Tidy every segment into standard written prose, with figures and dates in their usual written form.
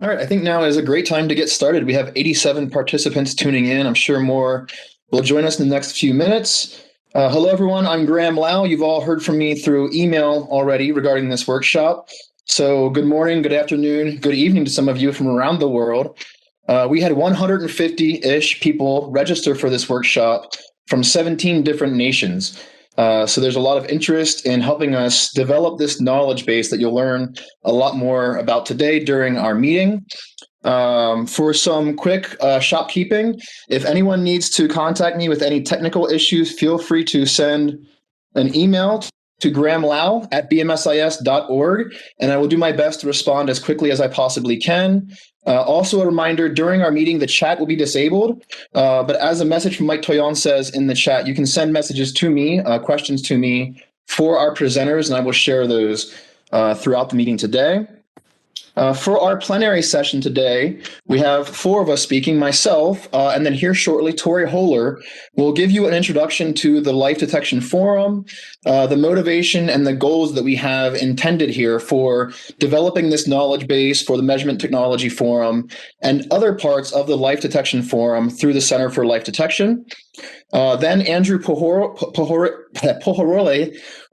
All right, I think now is a great time to get started. We have 87 participants tuning in. I'm sure more will join us in the next few minutes. Hello, everyone. I'm Graham Lau. You've all heard from me through email already regarding this workshop. So good morning, good afternoon, good evening to some of you from around the world. We had 150-ish people register for this workshop from 17 different nations. So there's a lot of interest in helping us develop this knowledge base that you'll learn a lot more about today during our meeting. For some quick shopkeeping, if anyone needs to contact me with any technical issues, feel free to send an email to grahamlau@bmsis.org, and I will do my best to respond as quickly as I possibly can. Also a reminder, during our meeting, the chat will be disabled, but as a message from Mike Toyon says in the chat, you can send messages to me, questions to me for our presenters, and I will share those throughout the meeting today. For our plenary session today, we have four of us speaking, myself, and then here shortly, Tori Holler will give you an introduction to the Life Detection Forum, the motivation and the goals that we have intended here for developing this knowledge base for the Measurement Technology Forum and other parts of the Life Detection Forum through the Center for Life Detection. Then Andrew Pohorille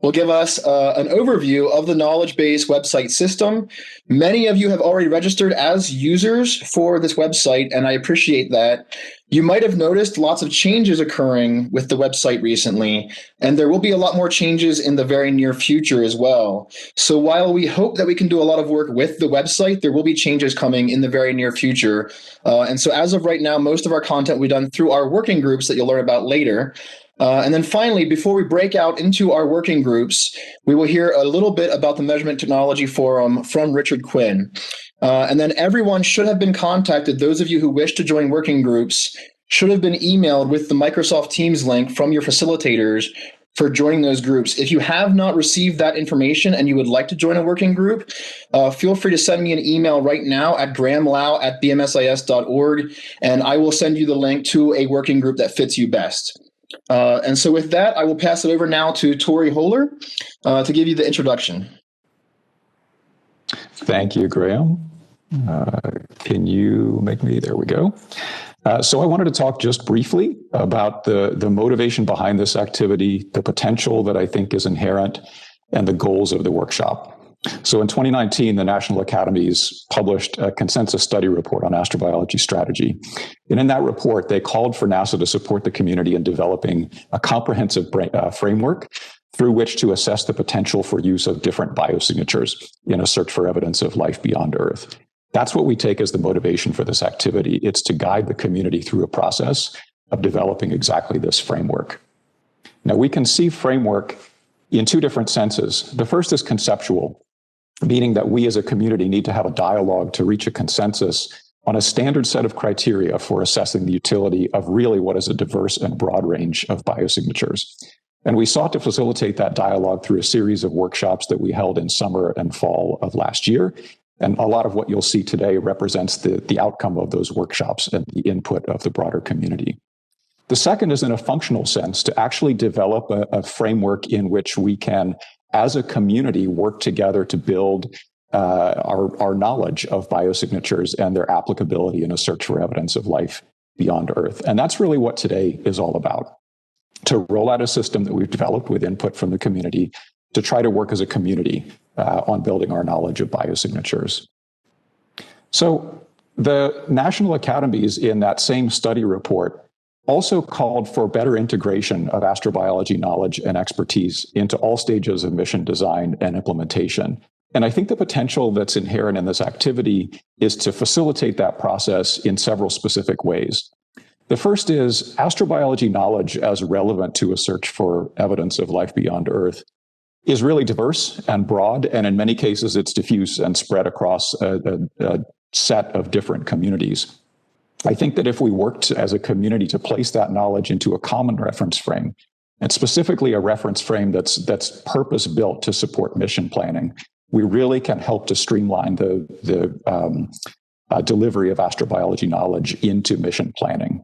will give us an overview of the knowledge base website system. Many of you have already registered as users for this website, and I appreciate that. You might have noticed lots of changes occurring with the website recently, and there will be a lot more changes in the very near future as well. So while we hope that we can do a lot of work with the website, there will be changes coming in the very near future. And so as of right now, most of our content will be done through our working groups that you'll learn about later. And then finally, before we break out into our working groups, we will hear a little bit about the Measurement Technology Forum from Richard Quinn. And then everyone should have been contacted. Those of you who wish to join working groups should have been emailed with the Microsoft Teams link from your facilitators for joining those groups. If you have not received that information and you would like to join a working group, feel free to send me an email right now at grahamlau@bmsis.org, and I will send you the link to a working group that fits you best. And so with that, I will pass it over now to Tori Holler to give you the introduction. Thank you, Graham. Can you make me, there we go. So I wanted to talk just briefly about the motivation behind this activity, the potential that I think is inherent, and the goals of the workshop. So in 2019, the National Academies published a consensus study report on astrobiology strategy. And in that report, they called for NASA to support the community in developing a comprehensive framework through which to assess the potential for use of different biosignatures in a search for evidence of life beyond Earth. That's what we take as the motivation for this activity. It's to guide the community through a process of developing exactly this framework. Now, we can see framework in two different senses. The first is conceptual, meaning that we as a community need to have a dialogue to reach a consensus on a standard set of criteria for assessing the utility of really what is a diverse and broad range of biosignatures. And we sought to facilitate that dialogue through a series of workshops that we held in summer and fall of last year. And a lot of what you'll see today represents the outcome of those workshops and the input of the broader community. The second is in a functional sense, to actually develop a framework in which we can, as a community, work together to build our knowledge of biosignatures and their applicability in a search for evidence of life beyond Earth. And that's really what today is all about. To roll out a system that we've developed with input from the community to try to work as a community on building our knowledge of biosignatures. So the National Academies in that same study report also called for better integration of astrobiology knowledge and expertise into all stages of mission design and implementation. And I think the potential that's inherent in this activity is to facilitate that process in several specific ways. The first is astrobiology knowledge as relevant to a search for evidence of life beyond Earth is really diverse and broad, and in many cases it's diffuse and spread across a set of different communities. I think that if we worked as a community to place that knowledge into a common reference frame, and specifically a reference frame that's purpose-built to support mission planning, we really can help to streamline the delivery of astrobiology knowledge into mission planning.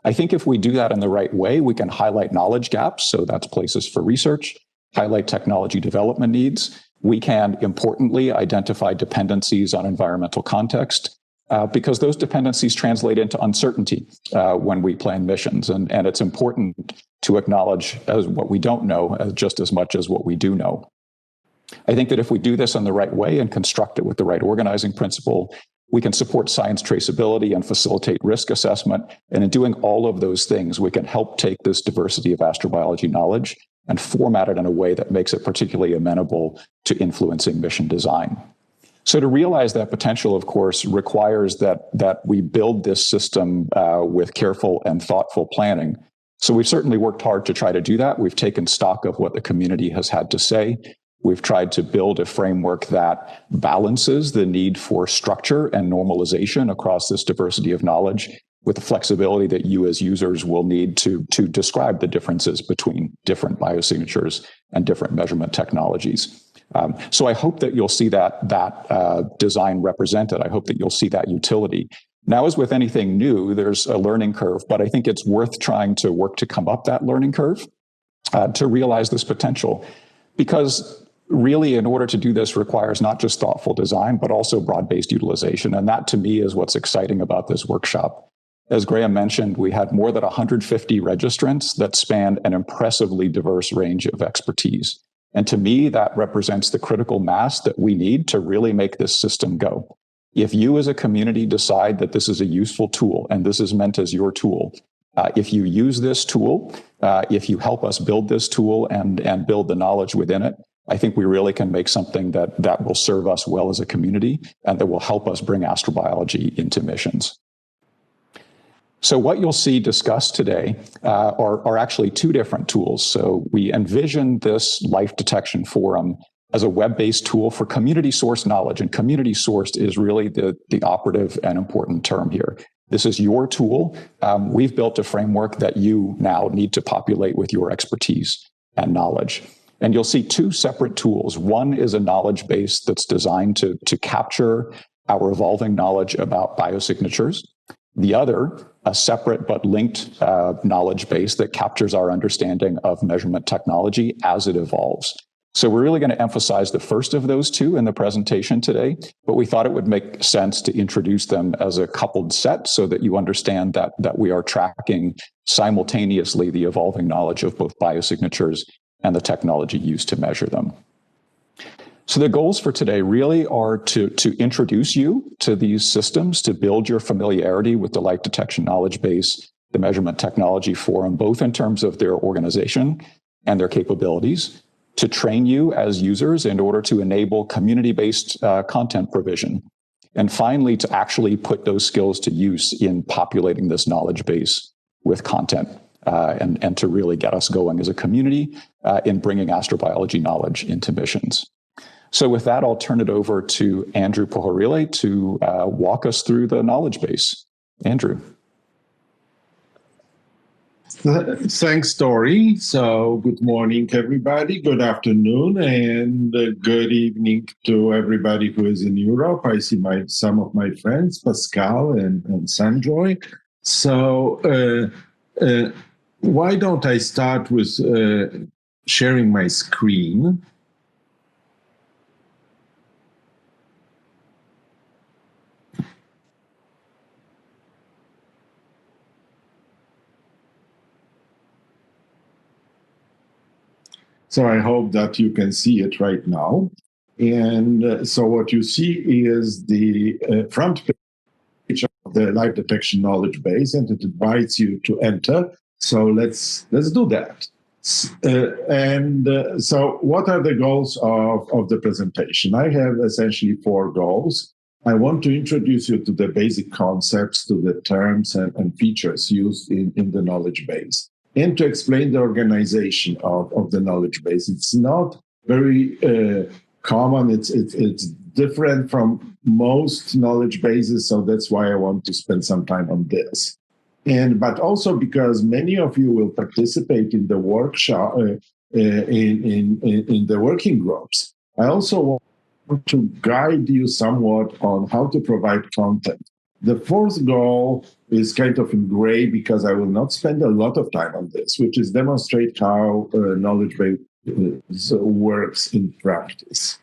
I think if we do that in the right way, we can highlight knowledge gaps. So that's places for research, highlight technology development needs. We can importantly identify dependencies on environmental context, because those dependencies translate into uncertainty when we plan missions. And it's important to acknowledge as what we don't know as just as much as what we do know. I think that if we do this in the right way and construct it with the right organizing principle, we can support science traceability and facilitate risk assessment. And in doing all of those things, we can help take this diversity of astrobiology knowledge and format it in a way that makes it particularly amenable to influencing mission design. So to realize that potential, of course, requires that we build this system with careful and thoughtful planning. So we've certainly worked hard to try to do that. We've taken stock of what the community has had to say. We've tried to build a framework that balances the need for structure and normalization across this diversity of knowledge with the flexibility that you as users will need to describe the differences between different biosignatures and different measurement technologies. So I hope that you'll see that design represented. I hope that you'll see that utility. Now, as with anything new, there's a learning curve, but I think it's worth trying to work to come up that learning curve to realize this potential. Because really, in order to do this requires not just thoughtful design, but also broad-based utilization. And that, to me, is what's exciting about this workshop. As Graham mentioned, we had more than 150 registrants that spanned an impressively diverse range of expertise. And to me, that represents the critical mass that we need to really make this system go. If you as a community decide that this is a useful tool and this is meant as your tool, if you use this tool, if you help us build this tool and build the knowledge within it, I think we really can make something that will serve us well as a community and that will help us bring astrobiology into missions. So what you'll see discussed today are actually two different tools. So we envision this life detection forum as a web-based tool for community-sourced knowledge. And community-sourced is really the operative and important term here. This is your tool. We've built a framework that you now need to populate with your expertise and knowledge. And you'll see two separate tools. One is a knowledge base that's designed to capture our evolving knowledge about biosignatures. The other, a separate but linked knowledge base that captures our understanding of measurement technology as it evolves. So we're really going to emphasize the first of those two in the presentation today, but we thought it would make sense to introduce them as a coupled set so that you understand that we are tracking simultaneously the evolving knowledge of both biosignatures and the technology used to measure them. So the goals for today really are to introduce you to these systems, to build your familiarity with the life detection knowledge base, the measurement technology forum, both in terms of their organization and their capabilities, to train you as users in order to enable community-based content provision, and finally, to actually put those skills to use in populating this knowledge base with content and to really get us going as a community in bringing astrobiology knowledge into missions. So with that, I'll turn it over to Andrew Pohorille to walk us through the knowledge base. Andrew. Thanks, Tori. So good morning, everybody. Good afternoon and good evening to everybody who is in Europe. I see some of my friends, Pascal and Sanjoy. So why don't I start with sharing my screen? So I hope that you can see it right now. And so what you see is the front page of the life detection knowledge base, and it invites you to enter. So let's do that. So what are the goals of the presentation? I have essentially 4 goals. I want to introduce you to the basic concepts, to the terms and features used in the knowledge base, and to explain the organization of the knowledge base. It's not very common. It's different from most knowledge bases, so that's why I want to spend some time on this. But also because many of you will participate in the workshop, in the working groups. I also want to guide you somewhat on how to provide content. The 4th goal is kind of in gray because I will not spend a lot of time on this, which is demonstrate how knowledge base works in practice.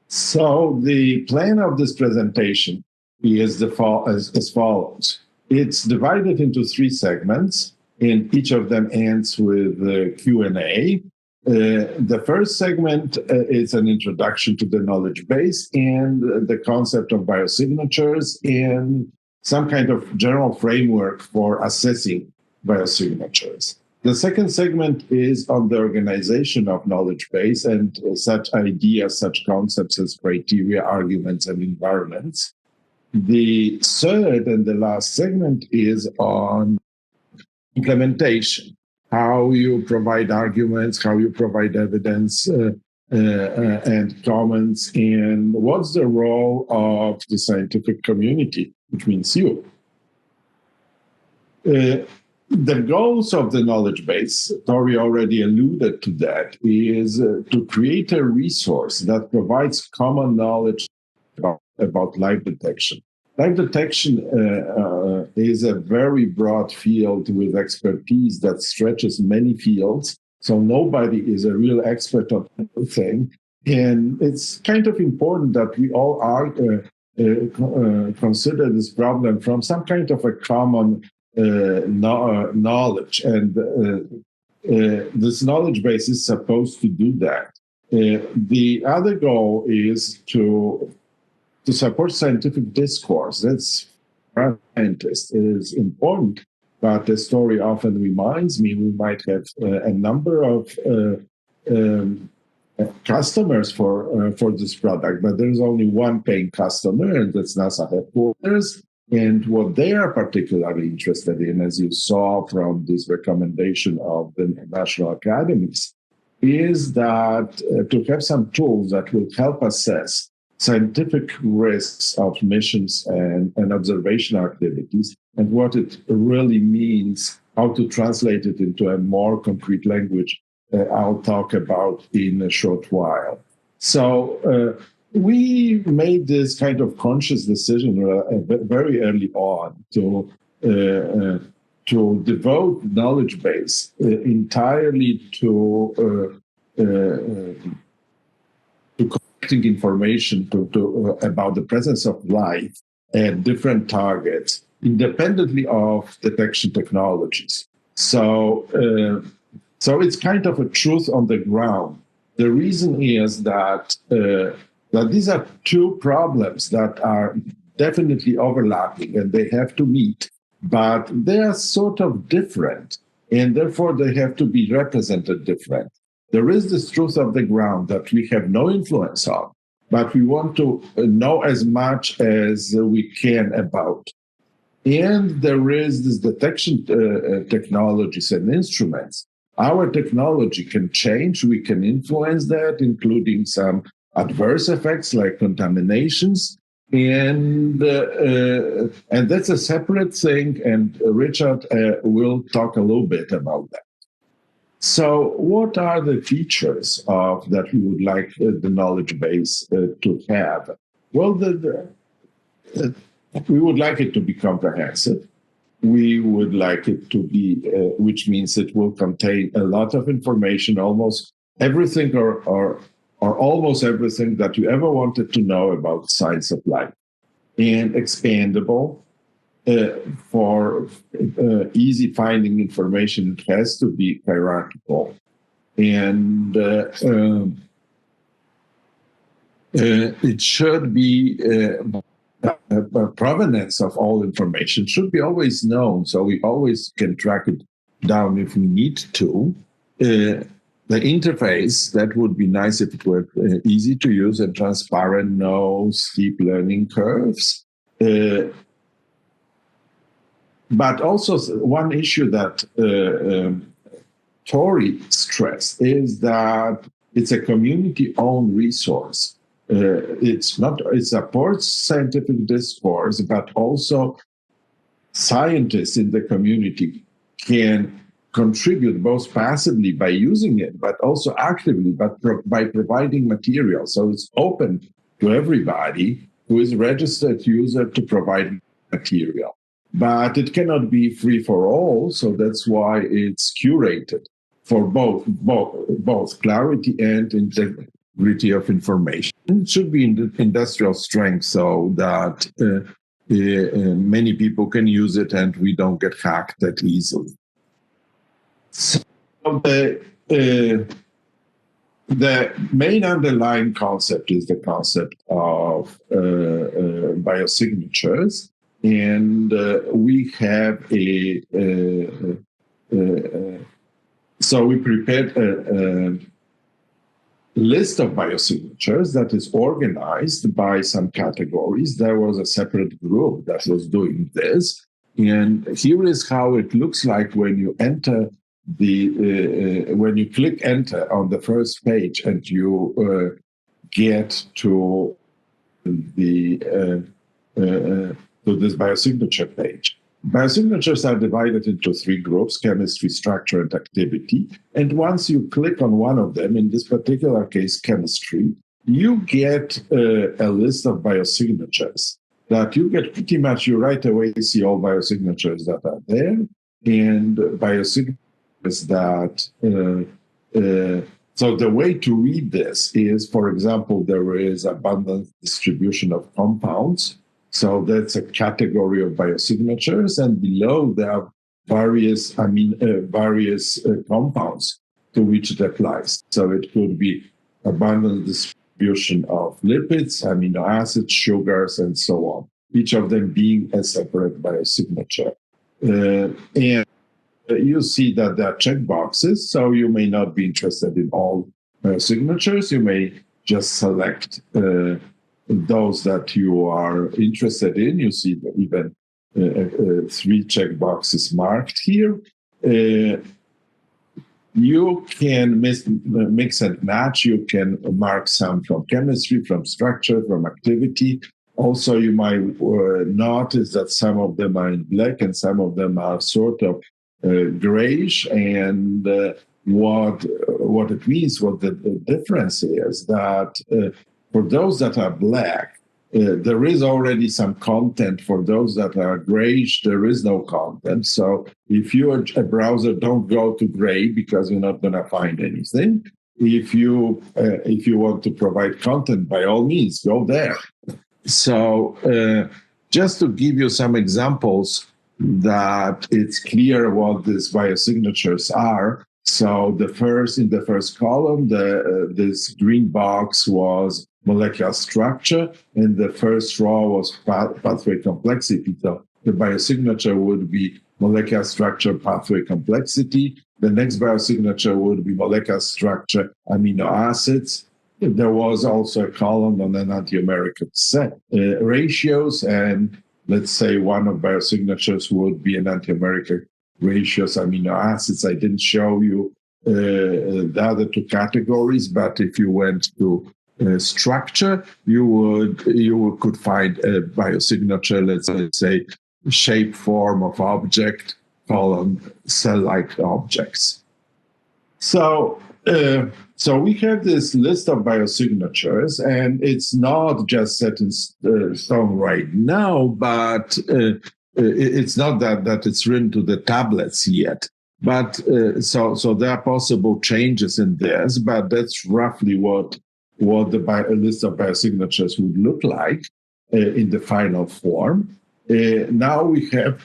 So the plan of this presentation is as follows. It's divided into 3 segments, and each of them ends with Q&A. The first segment is an introduction to the knowledge base and the concept of biosignatures and some kind of general framework for assessing biosignatures. The second segment is on the organization of knowledge base and such ideas, such concepts as criteria, arguments, and environments. The third and the last segment is on implementation, how you provide arguments, how you provide evidence and comments, and what's the role of the scientific community, which means you. The goals of the knowledge base, Tori already alluded to that, is to create a resource that provides common knowledge about life detection. Life detection is a very broad field with expertise that stretches many fields. So nobody is a real expert on everything. And it's kind of important that we all consider this problem from some kind of a common knowledge. And this knowledge base is supposed to do that. The other goal is to support scientific discourse. That's for scientists is important, but the story often reminds me we might have a number of customers for this product, but there's only one paying customer, and that's NASA headquarters. And what they are particularly interested in, as you saw from this recommendation of the national academies, is that to have some tools that will help assess scientific risks of missions and observational activities, and what it really means, how to translate it into a more concrete language I'll talk about in a short while. So we made this kind of conscious decision very early on to devote knowledge base entirely to collecting information about the presence of life at different targets, independently of detection technologies. So it's kind of a truth on the ground. The reason is that these are 2 problems that are definitely overlapping and they have to meet, but they are sort of different, and therefore they have to be represented different. There is this truth of the ground that we have no influence on, but we want to know as much as we can about. And there is this detection technologies and instruments. Our technology can change. We can influence that, including some adverse effects like contaminations. And that's a separate thing. And Richard will talk a little bit about that. So what are the features that we would like the knowledge base to have? Well, we would like it to be comprehensive. We would like it to be, which means it will contain a lot of information, almost everything or almost everything that you ever wanted to know about the science of life, and expandable. For easy finding information, it has to be hierarchical. And it should be provenance of all information should be always known, so we always can track it down if we need to. The interface, that would be nice if it were easy to use and transparent, no steep learning curves. But also one issue that Tori stressed is that it's a community-owned resource. It supports scientific discourse, but also scientists in the community can contribute both passively by using it, but also actively by providing material. So it's open to everybody who is a registered user to provide material. but it cannot be free for all. So that's why it's curated for both clarity and integrity of information. It should be in the industrial strength so that many people can use it and we don't get hacked that easily. So the main underlying concept is the concept of biosignatures, and we have so we prepared a list of biosignatures that is organized by some categories. There was a separate group that was doing this, and here is how it looks like when you enter when you click enter on the first page and you get to the to this biosignature page. Biosignatures are divided into three groups: chemistry, structure, and activity. And once you click on one of them, in this particular case, chemistry, you get a list of biosignatures that you get pretty much, you right away see all biosignatures that are there, and biosignatures that so the way to read this is, for example, there is abundant distribution of compounds. So that's a category of biosignatures, and below there are various compounds to which it applies. So it could be abundant distribution of lipids, amino acids, sugars, and so on, each of them being a separate biosignature. And you see that there are checkboxes, so you may not be interested in all signatures. You may just select those that you are interested in. You see even 3 checkboxes marked here. You can mix and match. You can mark some from chemistry, from structure, from activity. Also, you might notice that some of them are in black and some of them are sort of grayish, and what it means, what the difference is, that for those that are black, there is already some content. For those that are grayish, there is no content. So if you're a browser, don't go to gray because you're not going to find anything. If you want to provide content, by all means, go there. So just to give you some examples that it's clear what these biosignatures are. So in the first column, this green box was molecular structure, and the first row was pathway complexity. So the biosignature would be molecular structure, pathway complexity. The next biosignature would be molecular structure, amino acids. There was also a column on enantiomeric ratios, and let's say one of biosignatures would be enantiomeric ratios, amino acids. I didn't show you the other 2 categories, but if you went to structure, you could find a biosignature, let's say shape, form of object, column, cell-like objects. So we have this list of biosignatures, and it's not just set in stone right now, but it's not that it's written to the tablets yet. But so there are possible changes in this, but that's roughly what the list of biosignatures would look like in the final form. Now we are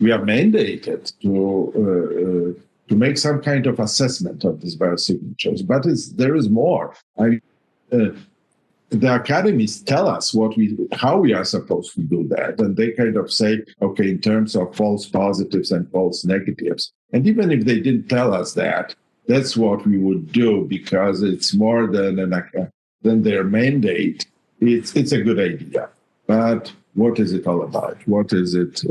mandated to make some kind of assessment of these biosignatures, but there is more. The academies tell us how we are supposed to do that, and they kind of say, okay, in terms of false positives and false negatives. And even if they didn't tell us that, that's what we would do because it's more than their mandate. It's a good idea, but what is it all about? What is it?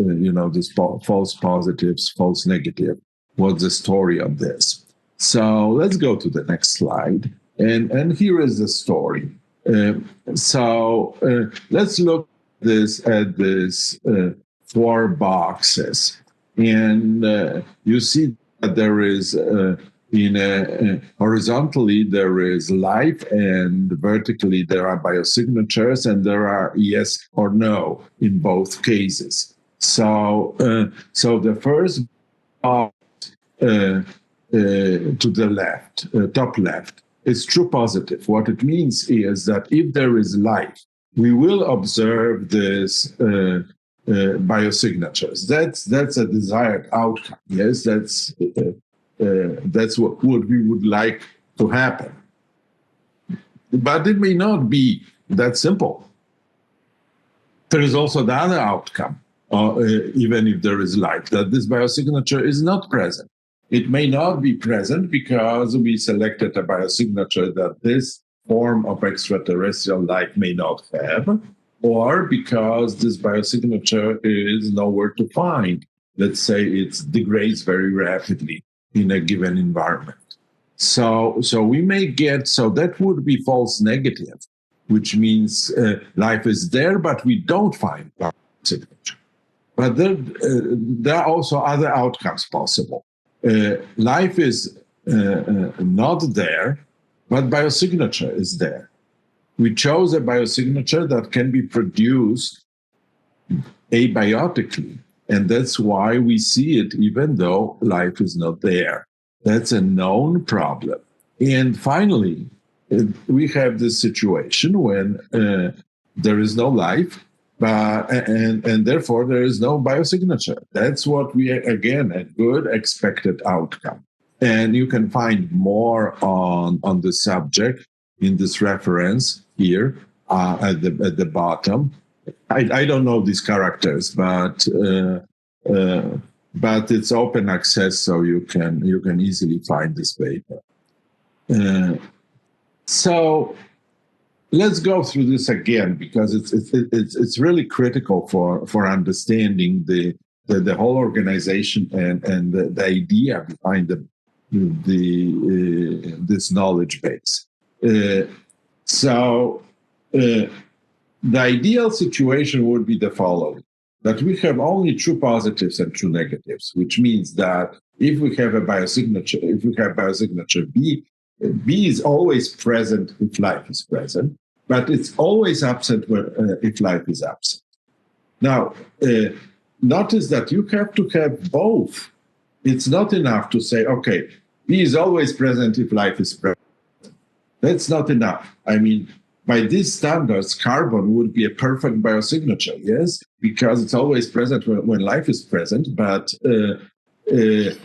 This false positives, false negative. What's the story of this? So let's go to the next slide, and here is the story. Let's look at this 4 boxes, and you see that there is horizontally there is life, and vertically there are biosignatures, and there are yes or no in both cases. So, so the first box to the left, top left, is true positive. What it means is that if there is life, we will observe this biosignatures. That's a desired outcome. Yes, that's what we would like to happen. But it may not be that simple. There is also the other outcome, even if there is life, that this biosignature is not present. It may not be present because we selected a biosignature that this form of extraterrestrial life may not have, or because this biosignature is nowhere to find. Let's say it degrades very rapidly in a given environment. So we may get, so that would be false negative, which means life is there, but we don't find signature. But there are also other outcomes possible. Life is not there, but biosignature is there. We chose a biosignature that can be produced abiotically, and that's why we see it even though life is not there. That's a known problem. And finally, we have this situation when there is no life, and therefore there is no biosignature. That's what we, again, a good expected outcome. And you can find more on the subject in this reference here at the bottom. I don't know these characters, but it's open access, so you can easily find this paper. So let's go through this again, because it's really critical for understanding the whole organization and the idea behind this knowledge base. So the ideal situation would be the following: that we have only true positives and true negatives, which means that if we have biosignature B, B is always present if life is present, but it's always absent if life is absent. Now, notice that you have to have both. It's not enough to say, okay, B is always present if life is present. That's not enough. I mean, by these standards, carbon would be a perfect biosignature, yes, because it's always present when life is present, but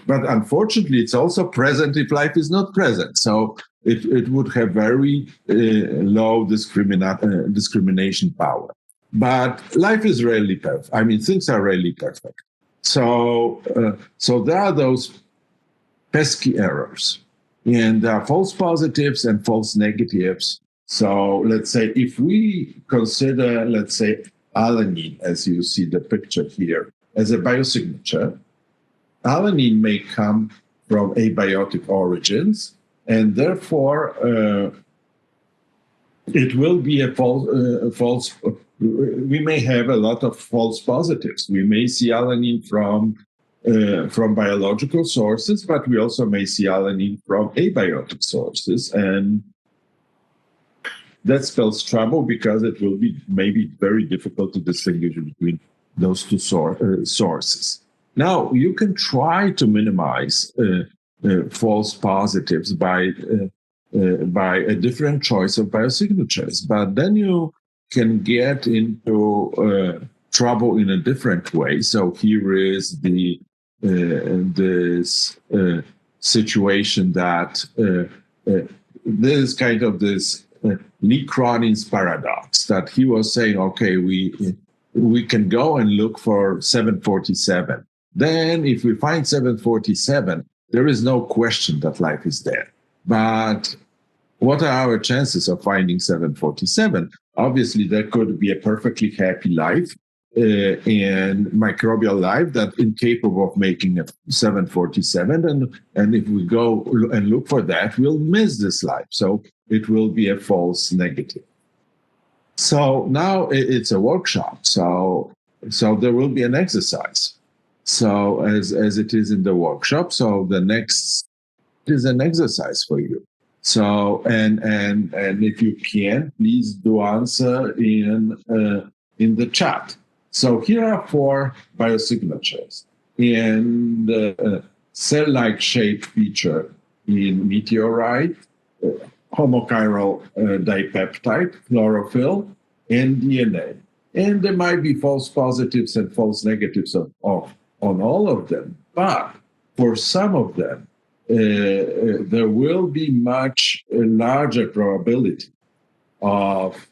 unfortunately, it's also present if life is not present. So it would have very low discrimination power. But life is rarely perfect. I mean, things are rarely perfect. So there are those pesky errors, and there are false positives and false negatives. So let's say if we consider, let's say, alanine, as you see the picture here, as a biosignature, alanine may come from abiotic origins, and therefore it will be a false. We may have a lot of false positives. We may see alanine from biological sources, but we also may see alanine from abiotic sources, and that spells trouble because it will be maybe very difficult to distinguish between those two sources. Now, you can try to minimize false positives by a different choice of biosignatures, but then you can get into trouble in a different way. So here is this situation that this is kind of this Lee Cronin's paradox, that he was saying, okay, we can go and look for 747. Then if we find 747, there is no question that life is there. But what are our chances of finding 747? Obviously, there could be a perfectly happy life and microbial life that incapable of making a 747. And if we go and look for that, we'll miss this life. So it will be a false negative. So now it's a workshop. So there will be an exercise. So as it is in the workshop, so the next is an exercise for you. So and if you can, please do answer in the chat. So here are 4 biosignatures. And cell-like shape feature in meteorite, homochiral dipeptide, chlorophyll, and DNA. And there might be false positives and false negatives on all of them. But for some of them, there will be much larger probability of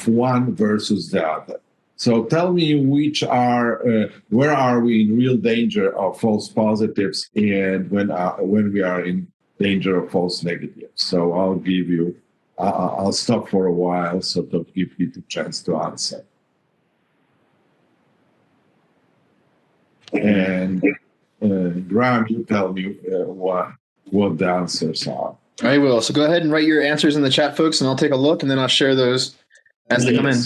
one versus the other. So tell me where are we in real danger of false positives and when we are in danger of false negatives. So I'll stop for a while so to give you the chance to answer. And Graham, you tell me what the answers are. I will. So go ahead and write your answers in the chat, folks, and I'll take a look, and then I'll share those as they come in.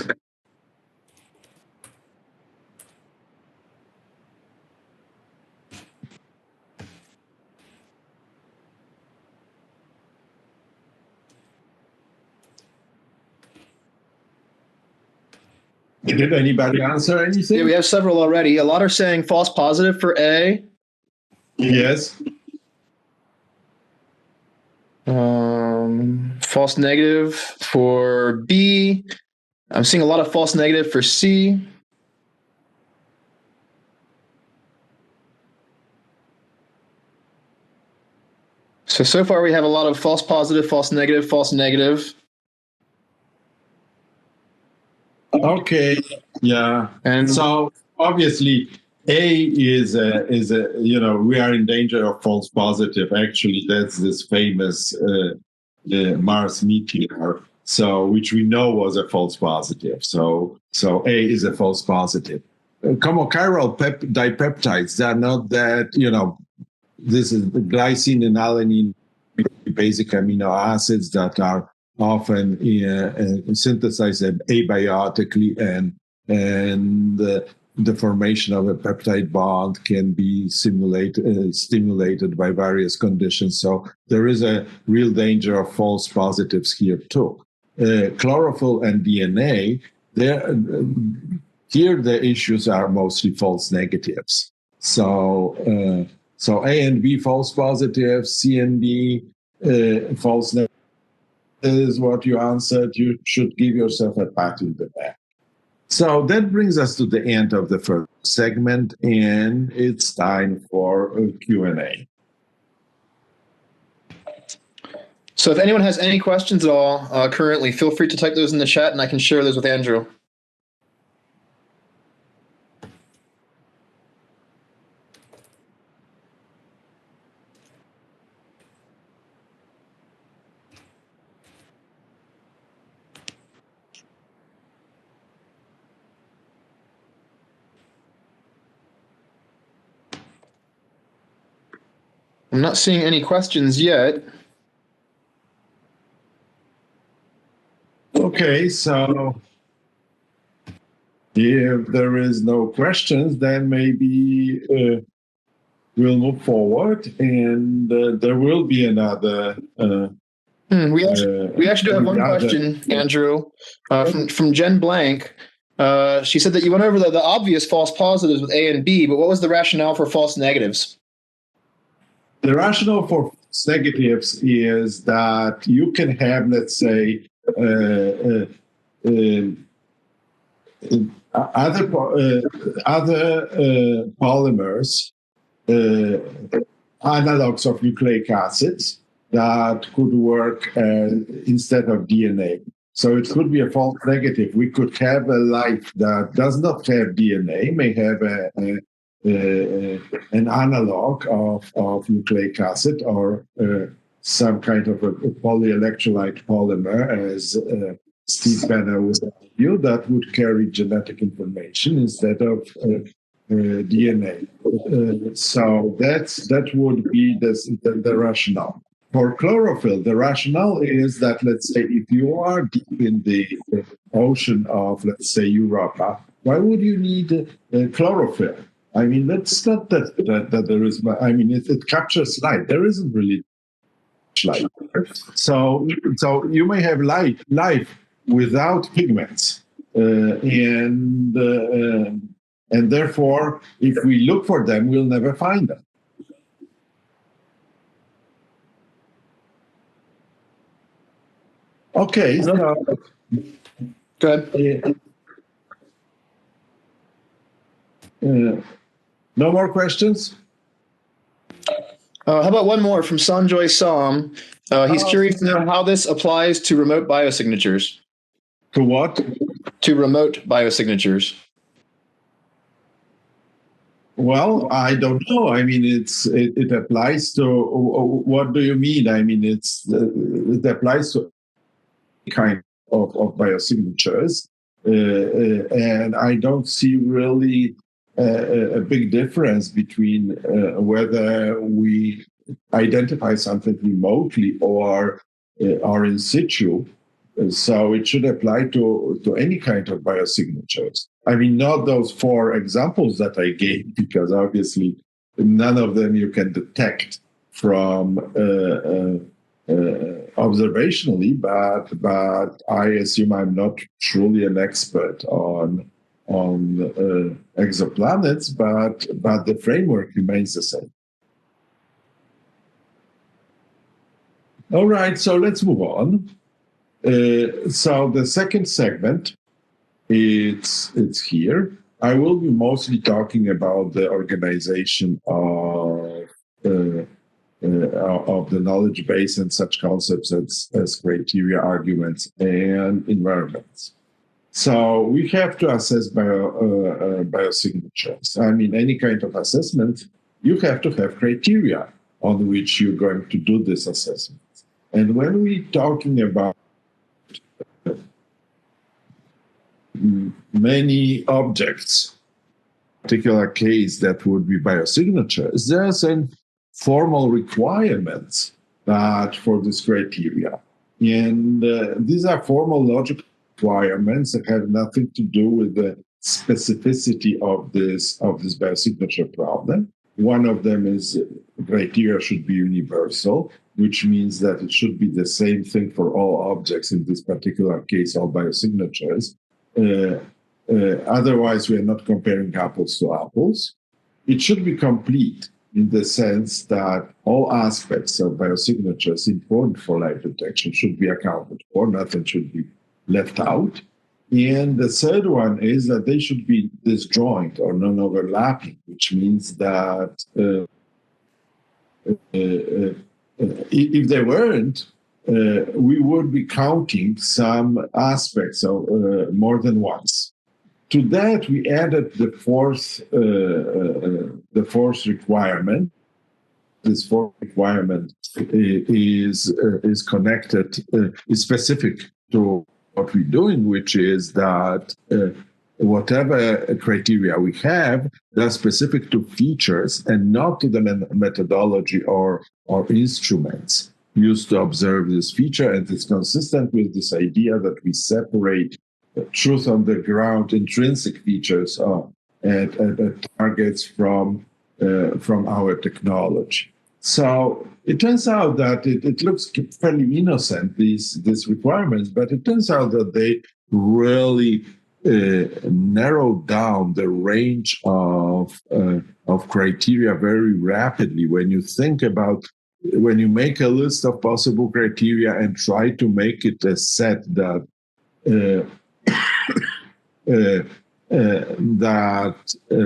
Did anybody answer anything? Yeah, we have several already. A lot are saying false positive for A. Yes. False negative for B. I'm seeing a lot of false negative for C. So far we have a lot of false positive, false negative, false negative. Okay. Yeah. And so obviously A is we are in danger of false positive. Actually, that's this famous Mars meteor, which we know was a false positive. So A is a false positive. Homochiral dipeptides, they're not that, this is the glycine and alanine, basic amino acids that are often synthesized abiotically, and the formation of a peptide bond can be stimulated by various conditions. So there is a real danger of false positives here too. Chlorophyll and DNA, here the issues are mostly false negatives. So A and B false positives, C and D false negatives is what you answered. You should give yourself a pat in the back. So that brings us to the end of the first segment, and it's time for a Q&A. so if anyone has any questions at all currently, feel free to type those in the chat, and I can share those with Andrew. I'm not seeing any questions yet. Okay, so if there is no questions, then maybe we'll move forward, and there will be another. We actually do have one question, Andrew, from Jen Blank. She said that you went over the obvious false positives with A and B, but what was the rationale for false negatives? The rationale for false negatives is that you can have, let's say, other polymers, analogs of nucleic acids that could work instead of DNA. So it could be a false negative. We could have a life that does not have DNA, may have an analog of nucleic acid or some kind of a polyelectrolyte polymer, as Steve Banner would argue, that would carry genetic information instead of DNA. So that would be the rationale. For chlorophyll, the rationale is that, let's say, if you are deep in the ocean of, let's say, Europa, why would you need chlorophyll? I mean, that's not that there is. I mean, it captures light. There isn't really light. So you may have life without pigments. and therefore, if we look for them, we'll never find them. Okay, so Go ahead. No more questions? How about one more from Sanjoy Sam? He's curious to know how this applies to remote biosignatures. To what? To remote biosignatures. Well, I don't know. I mean, it applies to, what do you mean? I mean, it applies to kind of biosignatures, and I don't see really a big difference between whether we identify something remotely or in situ. So it should apply to any kind of biosignatures. I mean, not those 4 examples that I gave, because obviously none of them you can detect from observationally, but I assume I'm not truly an expert on exoplanets, but the framework remains the same. All right, so let's move on. So the second segment, it's here. I will be mostly talking about the organization of the knowledge base and such concepts as criteria, arguments, and environments. So we have to assess biosignatures. I mean, any kind of assessment, you have to have criteria on which you're going to do this assessment. And when we're talking about many objects, particular case that would be biosignatures, there's a formal requirements that for this criteria. And these are formal logical requirements that have nothing to do with the specificity of this biosignature problem. One of them is criteria should be universal, which means that it should be the same thing for all objects, in this particular case, all biosignatures. Otherwise, we are not comparing apples to apples. It should be complete in the sense that all aspects of biosignatures important for life detection should be accounted for. Nothing should be left out. And the third one is that they should be disjoint or non-overlapping, which means that if they weren't, we would be counting some aspects of more than once. To that, we added the fourth requirement. This fourth requirement is connected, is specific to what we're doing, which is that whatever criteria we have, they're specific to features and not to the methodology or instruments used to observe this feature. And it's consistent with this idea that we separate truth on the ground intrinsic features and targets from our technology. So it turns out that it looks fairly innocent, these requirements, but it turns out that they really narrow down the range of criteria very rapidly. When you think about, when you make a list of possible criteria and try to make it a set that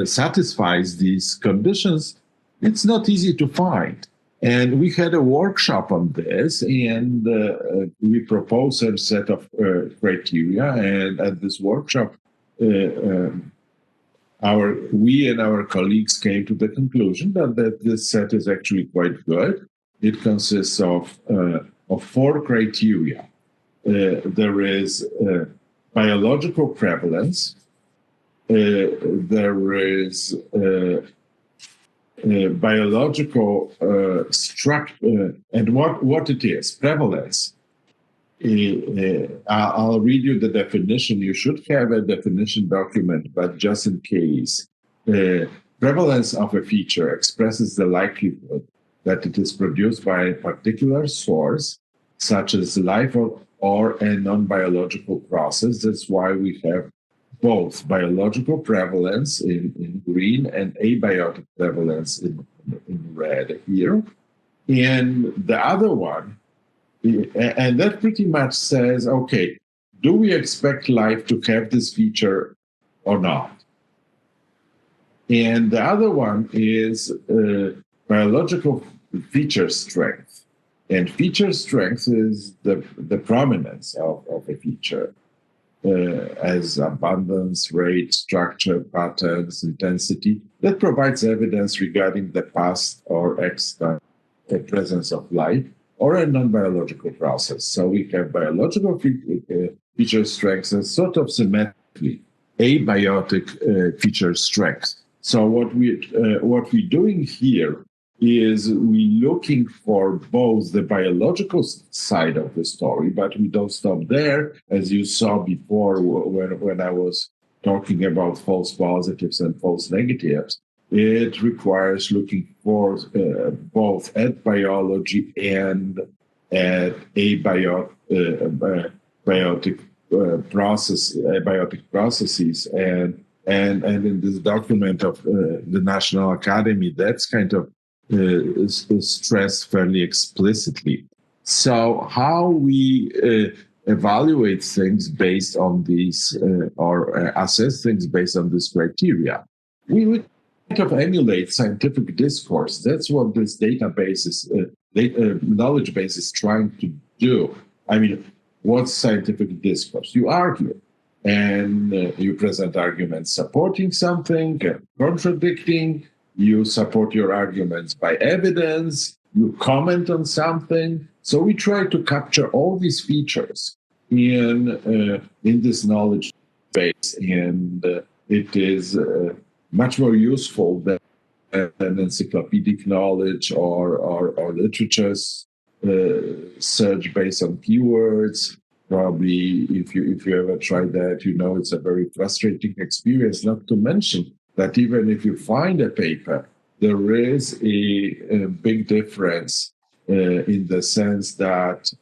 satisfies these conditions, it's not easy to find. And we had a workshop on this, and we proposed a set of criteria. And at this workshop, we and our colleagues came to the conclusion that this set is actually quite good. It consists of 4 criteria. There is biological prevalence. There is biological structure, and what it is, prevalence. I'll read you the definition. You should have a definition document, but just in case. Prevalence of a feature expresses the likelihood that it is produced by a particular source, such as life or a non-biological process. That's why we have both biological prevalence in green and abiotic prevalence in red here. And the other one, and that pretty much says, okay, do we expect life to have this feature or not? And the other one is biological feature strength. And feature strength is the prominence of a feature as abundance, rate, structure, patterns, intensity, that provides evidence regarding the past or extant presence of life or a non-biological process. So we have biological feature strengths and sort of symmetrically abiotic feature strengths. So what we're doing here is we looking for both the biological side of the story, but we don't stop there, as you saw before when I was talking about false positives and false negatives. It requires looking for both at biology and at abiotic processes, and in this document of the National Academy, that's kind of stressed fairly explicitly. So how we evaluate things based on these or assess things based on this criteria, we would kind of emulate scientific discourse. That's what this database is, knowledge base is trying to do. I mean, what's scientific discourse? You argue, and you present arguments supporting something, contradicting. You support your arguments by evidence. You comment on something. So we try to capture all these features in this knowledge base, and it is much more useful than encyclopedic knowledge or literature's search based on keywords. Probably, if you ever tried that, you know it's a very frustrating experience. Not to mention that even if you find a paper, there is a big difference in the sense that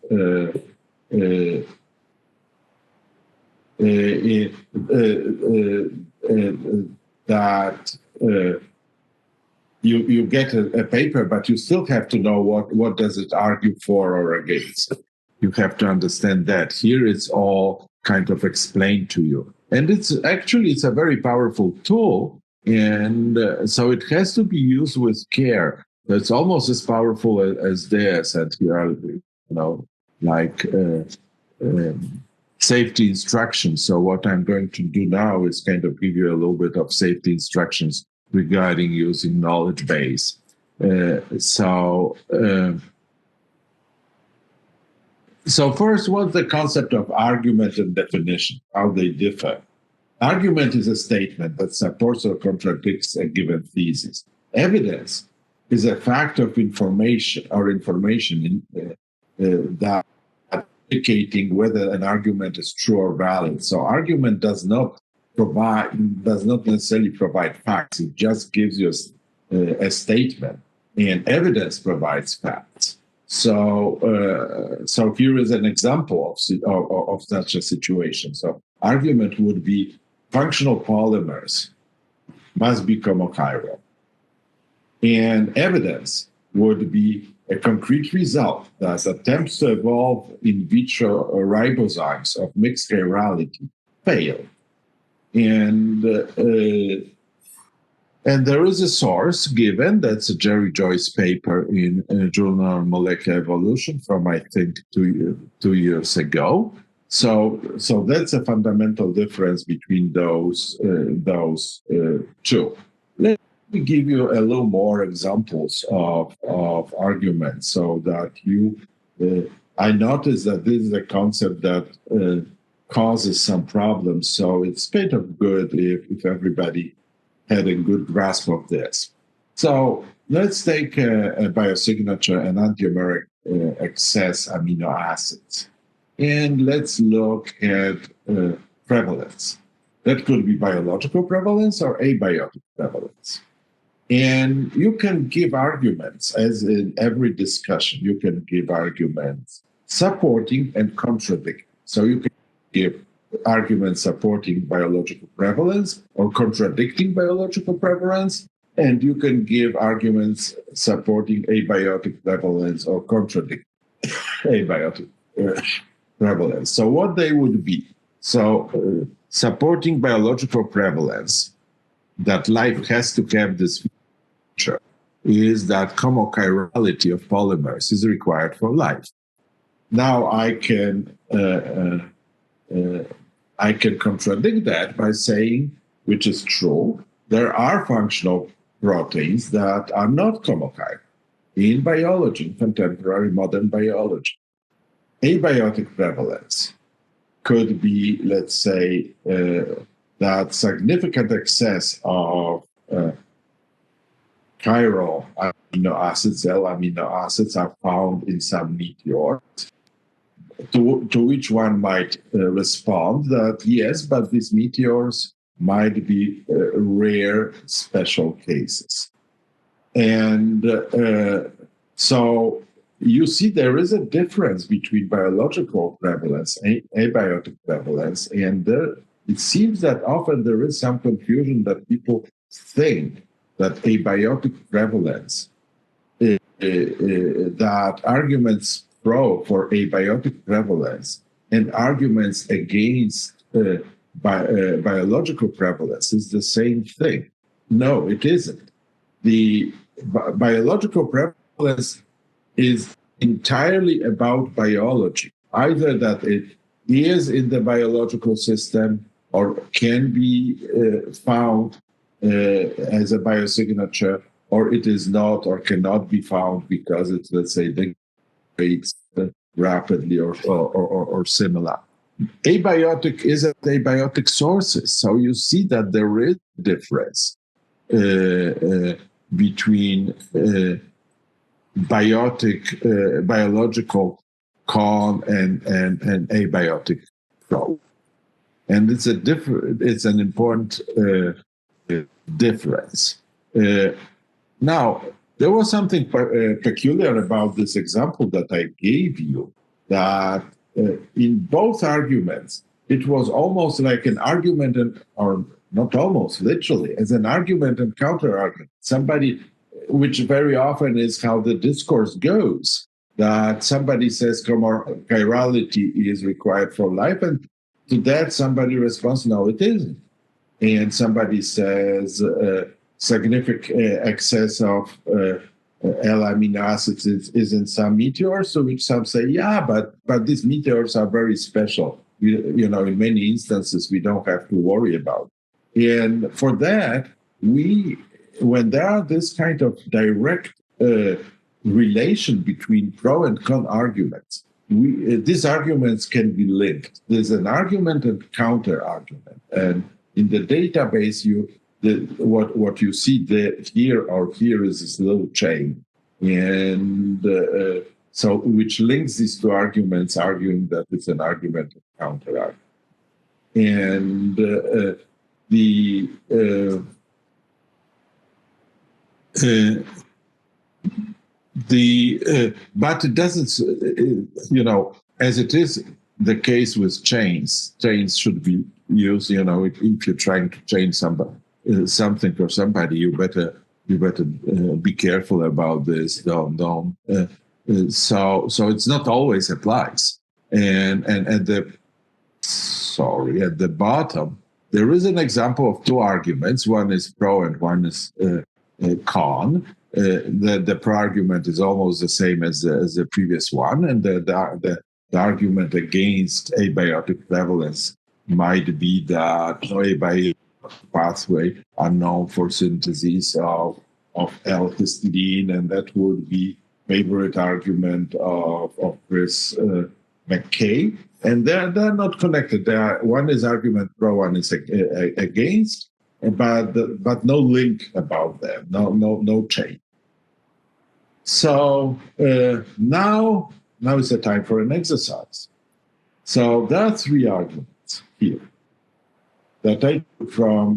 you get a paper, but you still have to know what does it argue for or against. You have to understand that. Here it's all kind of explained to you. And it's a very powerful tool. And so it has to be used with care. It's almost as powerful as this. And here are, like safety instructions. So what I'm going to do now is kind of give you a little bit of safety instructions regarding using knowledge base. So first, what's the concept of argument and definition, how they differ? Argument is a statement that supports or contradicts a given thesis. Evidence is a fact of information that indicating whether an argument is true or valid. So argument does not necessarily provide facts. It just gives you a statement, and evidence provides facts. So here is an example of such a situation. So argument would be functional polymers must be homochiral. And evidence would be a concrete result that attempts to evolve in vitro ribozymes of mixed chirality fail. And there is a source given, that's a Jerry Joyce paper in Journal of Molecular Evolution from, I think, 2 years ago. So that's a fundamental difference between those two. Let me give you a little more examples of arguments so that I noticed that this is a concept that causes some problems. So it's kind of good if everybody had a good grasp of this. So let's take a biosignature, an enantiomeric excess amino acids. And let's look at prevalence. That could be biological prevalence or abiotic prevalence. And you can give arguments, as in every discussion, you can give arguments supporting and contradicting. So you can give arguments supporting biological prevalence or contradicting biological prevalence, and you can give arguments supporting abiotic prevalence or contradicting abiotic prevalence. So what they would be? So supporting biological prevalence, that life has to have this feature, is that homochirality of polymers is required for life. Now I can contradict that by saying, which is true, there are functional proteins that are not homochiral in biology, in contemporary modern biology. Abiotic prevalence could be, let's say, that significant excess of chiral amino acids, L amino acids, are found in some meteors, to which one might respond that yes, but these meteors might be rare special cases. And so you see there is a difference between biological prevalence and abiotic prevalence, and it seems that often there is some confusion that people think that abiotic prevalence, that arguments for abiotic prevalence and arguments against biological prevalence is the same thing. No, it isn't. The biological prevalence is entirely about biology, either that it is in the biological system or can be found as a biosignature, or it is not or cannot be found because it's, let's say, degrades rapidly or similar. Abiotic is at abiotic sources, so you see that there is a difference between biological con and abiotic flow, and it's an important difference. Now, there was something peculiar about this example that I gave you, that in both arguments, it was almost like an argument, or not almost, literally, as an argument and counter-argument. Somebody, which very often is how the discourse goes, that somebody says chirality is required for life, and to that somebody responds, no, it isn't. And somebody says significant excess of L-amino acids is in some meteors, to which some say, yeah, but these meteors are very special. In many instances, we don't have to worry about it. And for that, when there are this kind of direct relation between pro and con arguments, these arguments can be linked. There's an argument and counter argument. And in the database, what you see here is this little chain, and so which links these two arguments, arguing that it's an argument and counter argument. And but it doesn't, as it is the case with chains should be used, if you're trying to change something for somebody, you better be careful about this. Don't. So it's not always applies. And at the bottom, there is an example of two arguments. One is pro and one is con. The pro argument is almost the same as the previous one, and the argument against abiotic prevalence might be that abiotic pathway are known for synthesis of L-histidine, and that would be favorite argument of Chris McKay. And they're not connected. One is argument pro, one is against, but no link about them, no chain. So now is the time for an exercise. So there are three arguments here that I took from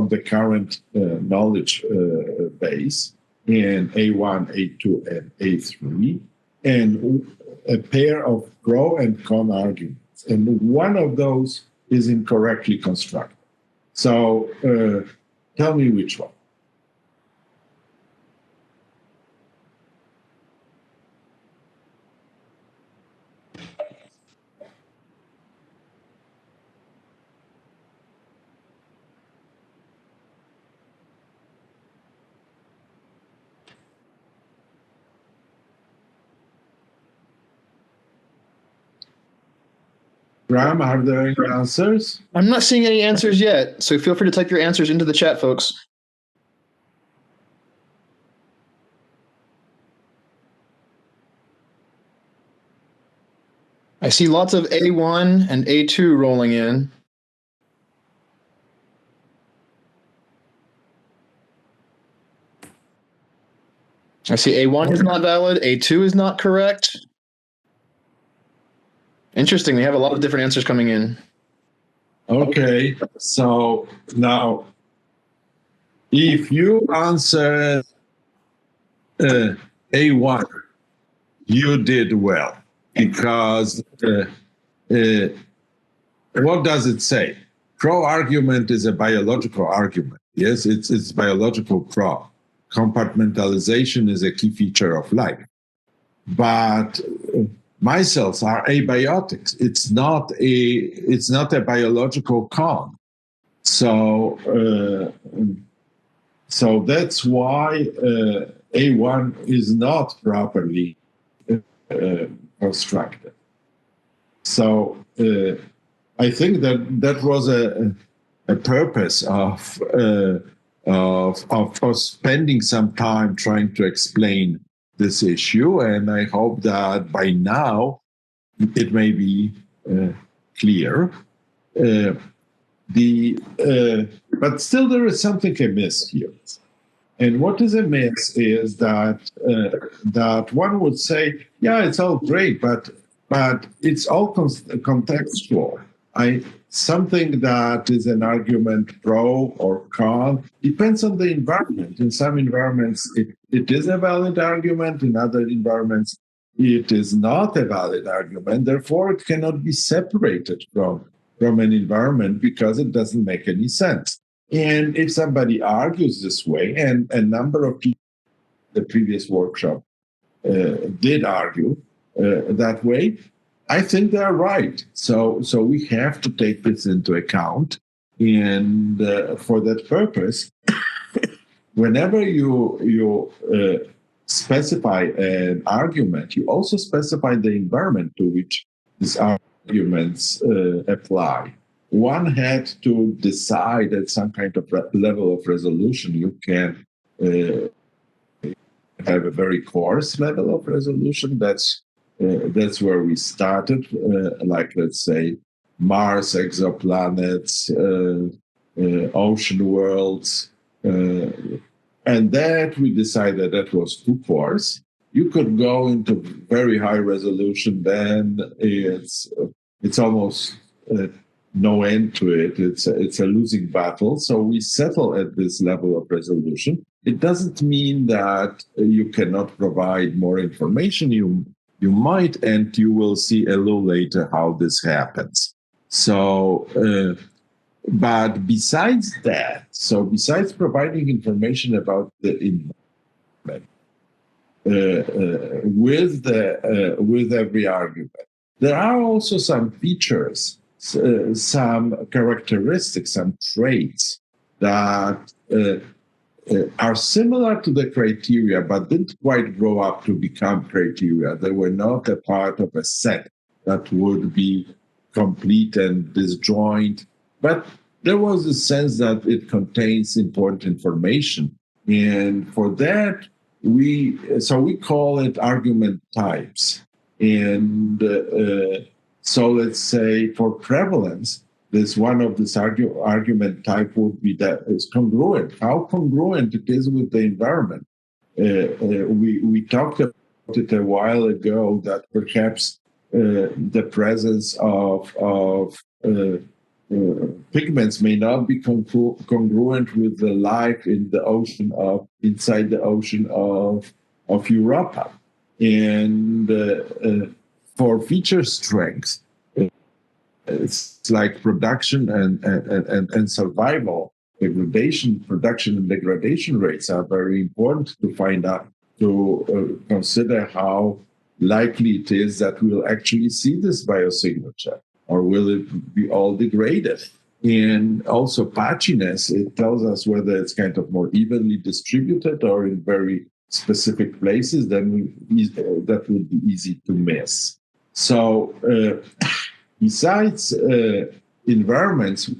the current knowledge base in A1, A2, and A3, and a pair of pro and con arguments. And one of those is incorrectly constructed. So tell me which one. Graham, are there any answers? I'm not seeing any answers yet, so feel free to type your answers into the chat, folks. I see lots of A1 and A2 rolling in. I see A1 is not valid, A2 is not correct. Interesting, we have a lot of different answers coming in. Okay, so now, if you answer A1, you did well, because what does it say? Pro-argument is a biological argument. Yes, it's biological pro. Compartmentalization is a key feature of life. But micelles are abiotics. It's not a biological con. So that's why A1 is not properly constructed. So I think that was a purpose of spending some time trying to explain this issue, and I hope that by now it may be clear. But still, there is something amiss here. And what is amiss is that that one would say, yeah, it's all great, but it's all contextual. Something that is an argument pro or con depends on the environment. In some environments, it is a valid argument. In other environments, it is not a valid argument. Therefore, it cannot be separated from an environment because it doesn't make any sense. And if somebody argues this way, and a number of people in the previous workshop did argue that way, I think they're right. So we have to take this into account. And for that purpose, whenever you specify an argument, you also specify the environment to which these arguments apply. One had to decide at some kind of level of resolution. You can have a very coarse level of resolution. That's where we started, like, let's say, Mars, exoplanets, ocean worlds. And that we decided that was too coarse. You could go into very high resolution, then it's almost no end to it. It's a losing battle. So we settle at this level of resolution. It doesn't mean that you cannot provide more information. You might, and you will see a little later how this happens. So, but besides that, besides providing information about the environment with every argument, there are also some features, some characteristics, some traits that are similar to the criteria, but didn't quite grow up to become criteria. They were not a part of a set that would be complete and disjoint, but there was a sense that it contains important information. And for that, we call it argument types. And so let's say for prevalence, this one of this argument type would be that is congruent. How congruent it is with the environment. We talked about it a while ago that perhaps the presence of pigments may not be congruent with the life in the ocean inside the ocean of Europa. And for feature strength, it's like production and survival. Production and degradation rates are very important to find out, to consider how likely it is that we'll actually see this biosignature, or will it be all degraded? And also patchiness, it tells us whether it's kind of more evenly distributed or in very specific places, then that would be easy to miss. So besides environments,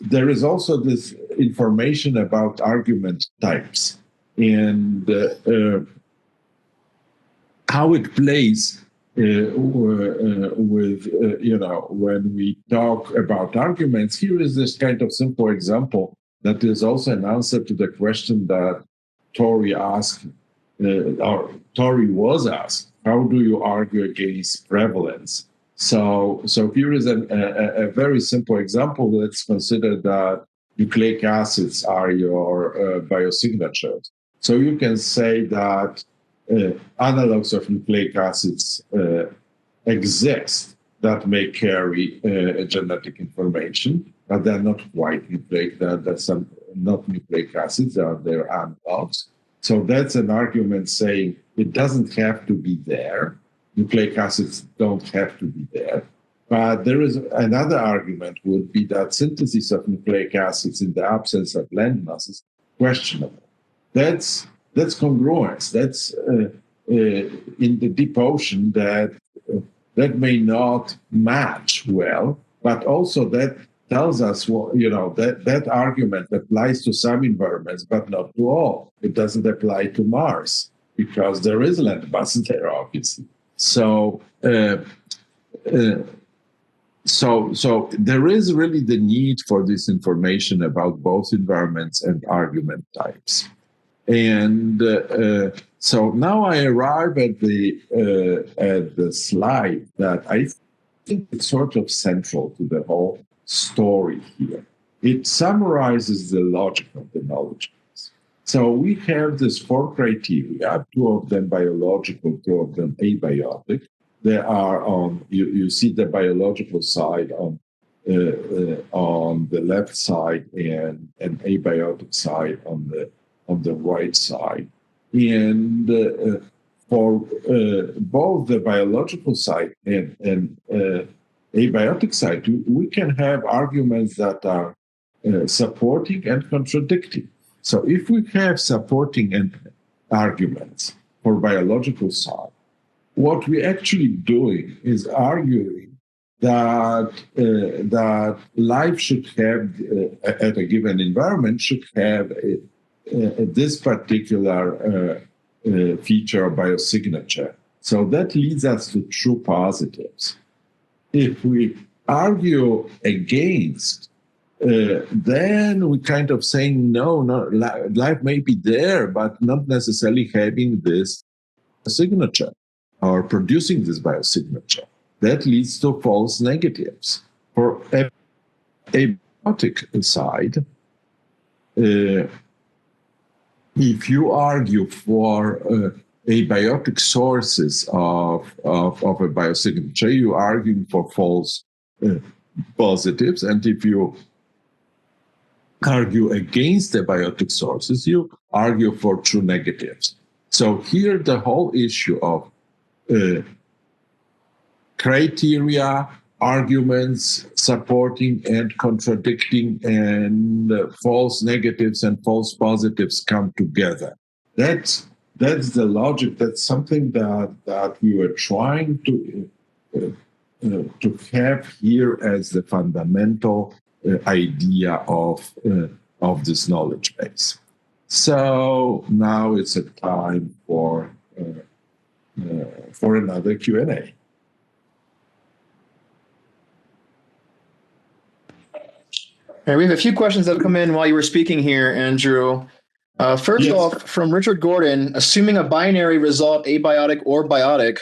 there is also this information about argument types and how it plays with, when we talk about arguments. Here is this kind of simple example that is also an answer to the question that Tori asked, or Tori was asked, how do you argue against prevalence? So here is a very simple example. Let's consider that nucleic acids are your biosignatures. So you can say that analogs of nucleic acids exist that may carry genetic information, but they're not quite nucleic. They're some not nucleic acids, they're analogs. So that's an argument saying it doesn't have to be there. Nucleic acids don't have to be there. But there is another argument would be that synthesis of nucleic acids in the absence of landmass is questionable. That's congruence. That's in the deep ocean that may not match well, but also that tells us, that argument applies to some environments, but not to all. It doesn't apply to Mars because there is landmass there, obviously. So there is really the need for this information about both environments and argument types. And so now I arrive at the slide that I think it's sort of central to the whole story here. It summarizes the logic of the knowledge base. So we have these 4 criteria, 2 of them biological, 2 of them abiotic. They are on, you see the biological side on the left side and an abiotic side on the right side. And for both the biological side and abiotic side, we can have arguments that are supporting and contradicting. So if we have supporting arguments for biological side, what we're actually doing is arguing that that life should have, at a given environment, should have this particular feature of biosignature. So that leads us to true positives. If we argue against, then we kind of saying, no, life may be there, but not necessarily having this signature or producing this biosignature. That leads to false negatives. For a abiotic side, if you argue for abiotic sources of a biosignature, you're arguing for false positives. And if you argue against the abiotic sources, you argue for true negatives. So here the whole issue of criteria, arguments supporting and contradicting, and false negatives and false positives come together. That's the logic. That's something that we were trying to have here as the fundamental idea of this knowledge base. So now it's a time for another Q&A. All right, we have a few questions that have come in while you were speaking here, Andrew. First off, from Richard Gordon, assuming a binary result, abiotic or biotic,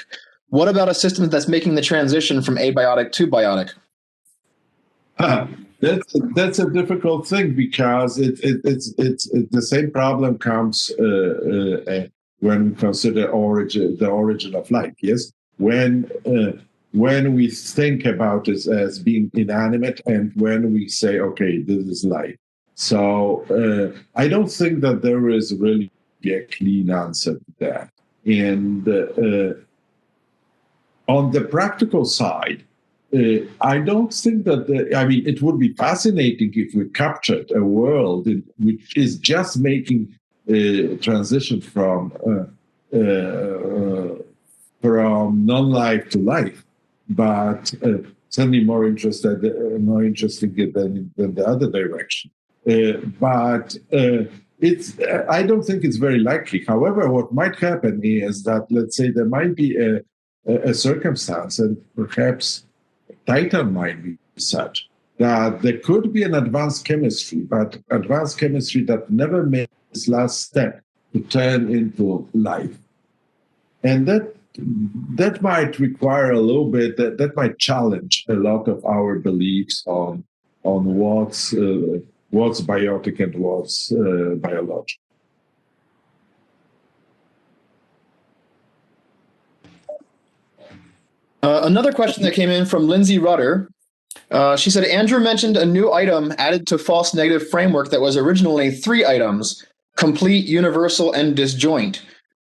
what about a system that's making the transition from abiotic to biotic? That's a difficult thing because it's the same problem comes when we consider the origin of life. Yes, when when we think about this as being inanimate and when we say, okay, this is life. So I don't think that there is really a clean answer to that. And on the practical side, I don't think that, it would be fascinating if we captured a world which is just making a transition from non-life to life, but certainly more interesting than the other direction. But I don't think it's very likely. However, what might happen is that, let's say, there might be a circumstance, and perhaps Titan might be such, that there could be an advanced chemistry, but advanced chemistry that never made this last step to turn into life. And that might require a little bit, that might challenge a lot of our beliefs on what's biotic and what's biological. Another question that came in from Lindsay Rutter. She said, Andrew mentioned a new item added to false negative framework that was originally 3 items: complete, universal, and disjoint.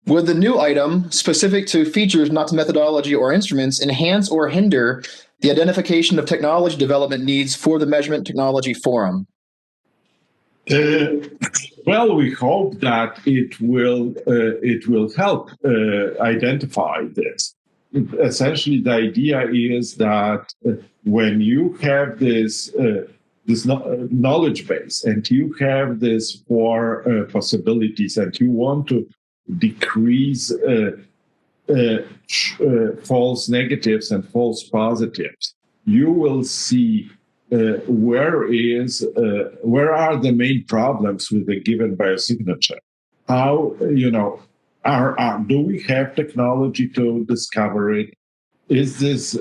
Would the new item, specific to features, not to methodology or instruments, enhance or hinder the identification of technology development needs for the Measurement Technology Forum? Well, we hope that it will help identify this. Essentially, the idea is that when you have this knowledge base and you have these 4 possibilities, and you want to decrease false negatives and false positives, you will see where are the main problems with a given biosignature. How, do we have technology to discover it? Is this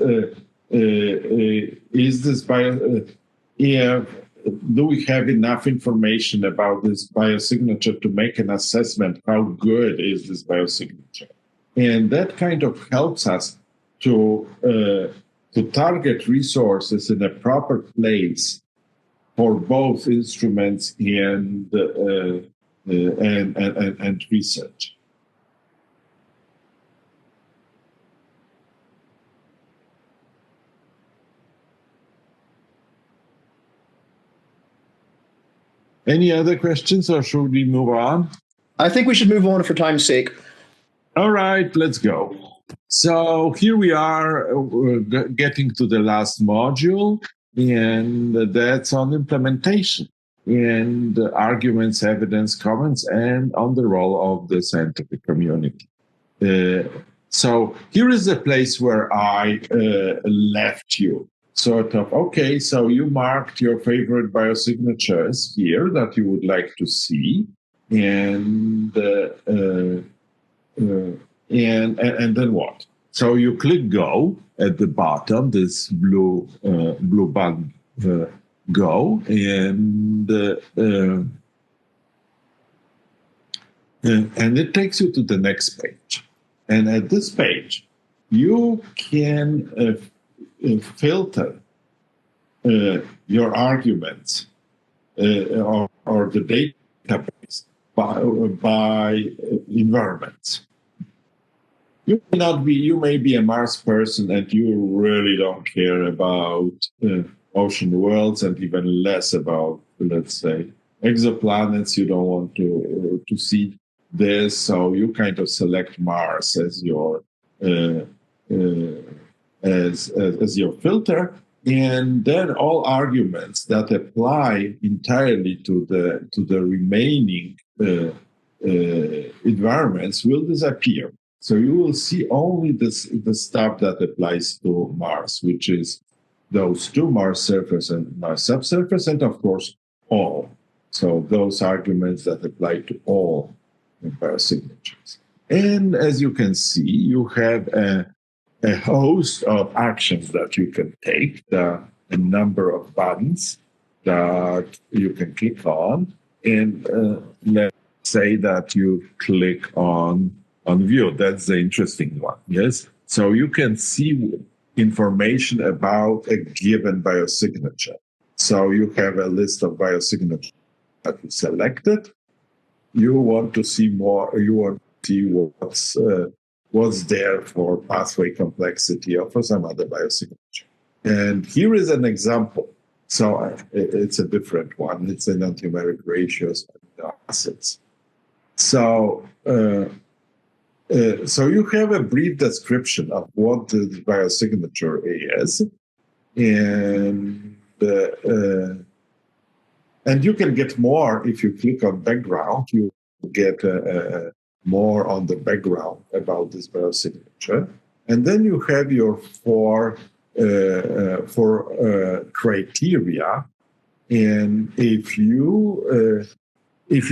do we have enough information about this biosignature to make an assessment? How good is this biosignature? And that kind of helps us to target resources in a proper place for both instruments and research. Any other questions, or should we move on? I think we should move on for time's sake. All right, let's go. So here we are getting to the last module, and that's on implementation and arguments, evidence, comments, and on the role of the scientific community. So here is the place where I left you. Sort of, okay, so you marked your favorite biosignatures here that you would like to see, and then what? So you click go at the bottom, this blue button, go, and it takes you to the next page. And at this page, you can filter your arguments or the database by environments. You may be a Mars person and you really don't care about ocean worlds, and even less about, let's say, exoplanets. You don't want to see this, so you kind of select Mars as your as your filter, and then all arguments that apply entirely to the remaining environments will disappear. So you will see only the stuff that applies to Mars, which is those 2, Mars surface and Mars subsurface, and of course all. So those arguments that apply to all biosignatures. And as you can see, you have a host of actions that you can take, a number of buttons that you can click on, and let's say that you click on view. That's the interesting one, yes? So you can see information about a given biosignature. So you have a list of biosignatures that you selected. You want to see more. You want to see what's there for pathway complexity or for some other biosignature. And here is an example. So it's a different one. It's an anti-numeric ratios and acids. So you have a brief description of what the biosignature is, and you can get more if you click on background. You get more on the background about this biosignature, and then you have your four criteria. And if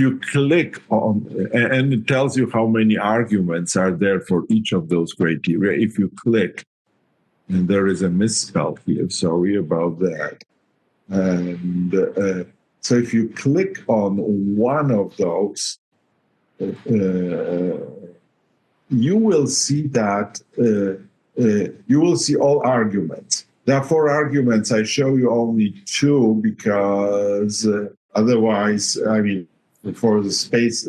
you click on, and it tells you how many arguments are there for each of those criteria. If you click, and there is a misspell here, sorry about that. And so if you click on one of those, you will see that you will see all arguments. There are 4 arguments. I show you only 2 because otherwise, I mean, for the space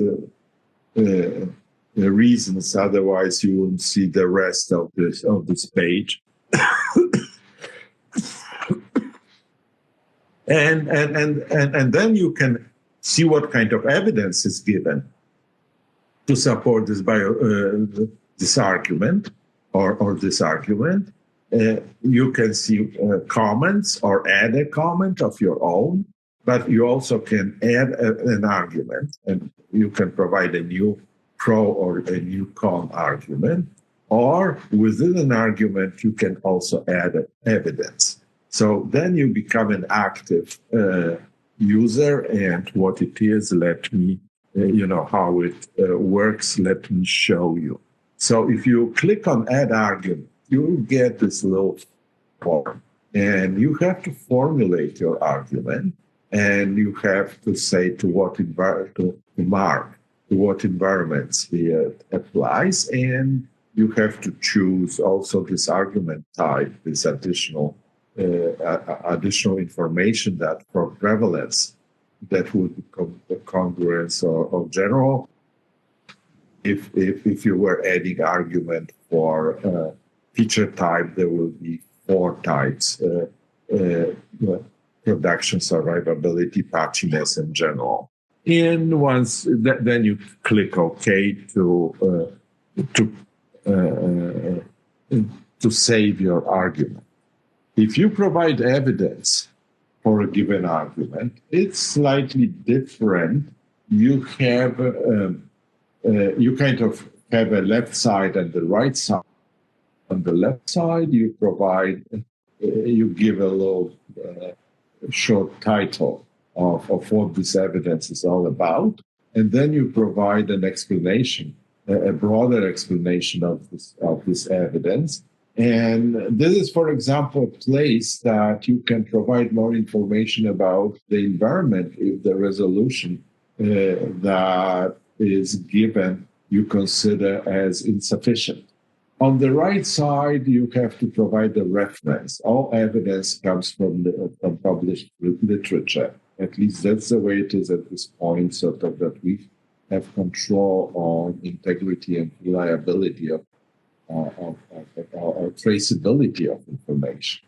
reasons, otherwise you wouldn't see the rest of this page. and then you can see what kind of evidence is given to support this this argument or this argument. You can see comments or add a comment of your own, but you also can add an argument, and you can provide a new pro or a new con argument, or within an argument, you can also add evidence. So then you become an active user, and what it is, let me, how it works, let me show you. So if you click on add argument, you will get this little form, and you have to formulate your argument, and you have to say to what environments it applies, and you have to choose also this argument type, this additional information that for prevalence that would become the congruence or general. If you were adding argument for feature type, there will be 4 types: production, survivability, patchiness, and general. And once then you click OK to save your argument. If you provide evidence for a given argument, it's slightly different. You have you kind of have a left side and the right side. On the left side, you provide, you give a little short title of what this evidence is all about, and then you provide an explanation, a broader explanation of this evidence. And this is, for example, a place that you can provide more information about the environment if the resolution that is given you consider as insufficient. On the right side, you have to provide a reference. All evidence comes from published literature. At least that's the way it is at this point, so that we have control on integrity and reliability of traceability of information.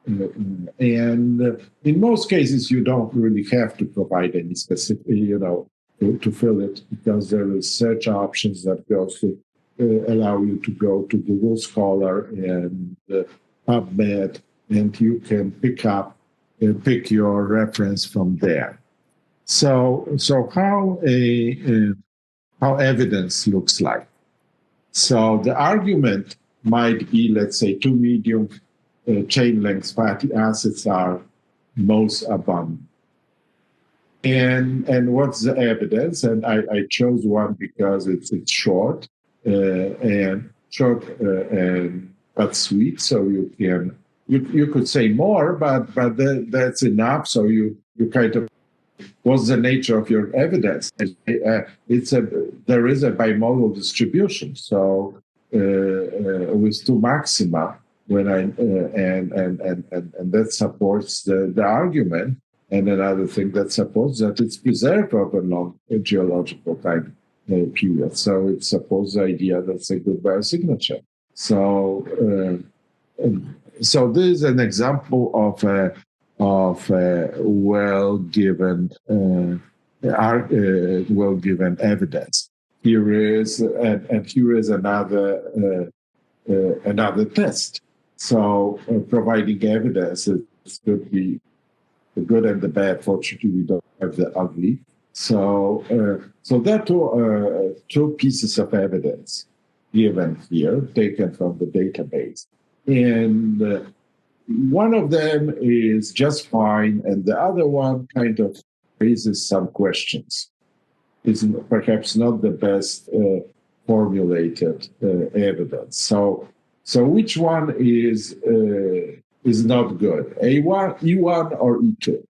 And in most cases, you don't really have to provide any specific, to fill it, because there is search options that go to allow you to go to Google Scholar and PubMed, and you can pick your reference from there. So how evidence looks like. So the argument might be, let's say, 2 medium chain length fatty acids are most abundant. And what's the evidence? And I chose one because it's short but sweet. So you could say more, but that's enough. So you kind of, what's the nature of your evidence? There is a bimodal distribution. So with 2 maxima, when I and that supports the argument. And another thing that supports that it's preserved over a long geological time period. So it supports the idea that's a good biosignature. So so this is an example of a well given evidence. Here is and here is another test. So providing evidence could be the good and the bad. Fortunately, we don't have the ugly. So there are two pieces of evidence given here, taken from the database. And one of them is just fine, and the other one kind of raises some questions. It's perhaps not the best formulated evidence. So which one is not good? A1, E1, or E2?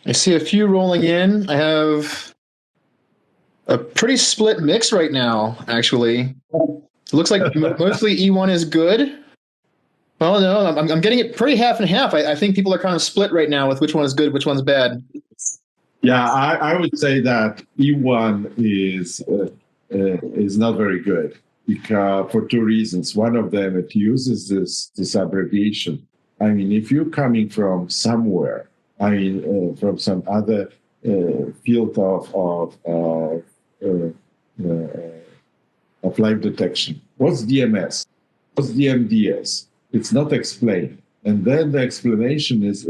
I see a few rolling in. I have a pretty split mix right now, actually. It looks like mostly E1 is good. Well, no, I'm getting it pretty half and half. I think people are kind of split right now with which one is good, which one's bad. Yeah, I would say that E1 is not very good because for two reasons. One of them, it uses this abbreviation. I mean, if you're coming from somewhere, I mean, from some other field of live detection, what's DMS? What's DMDS? It's not explained. And then the explanation is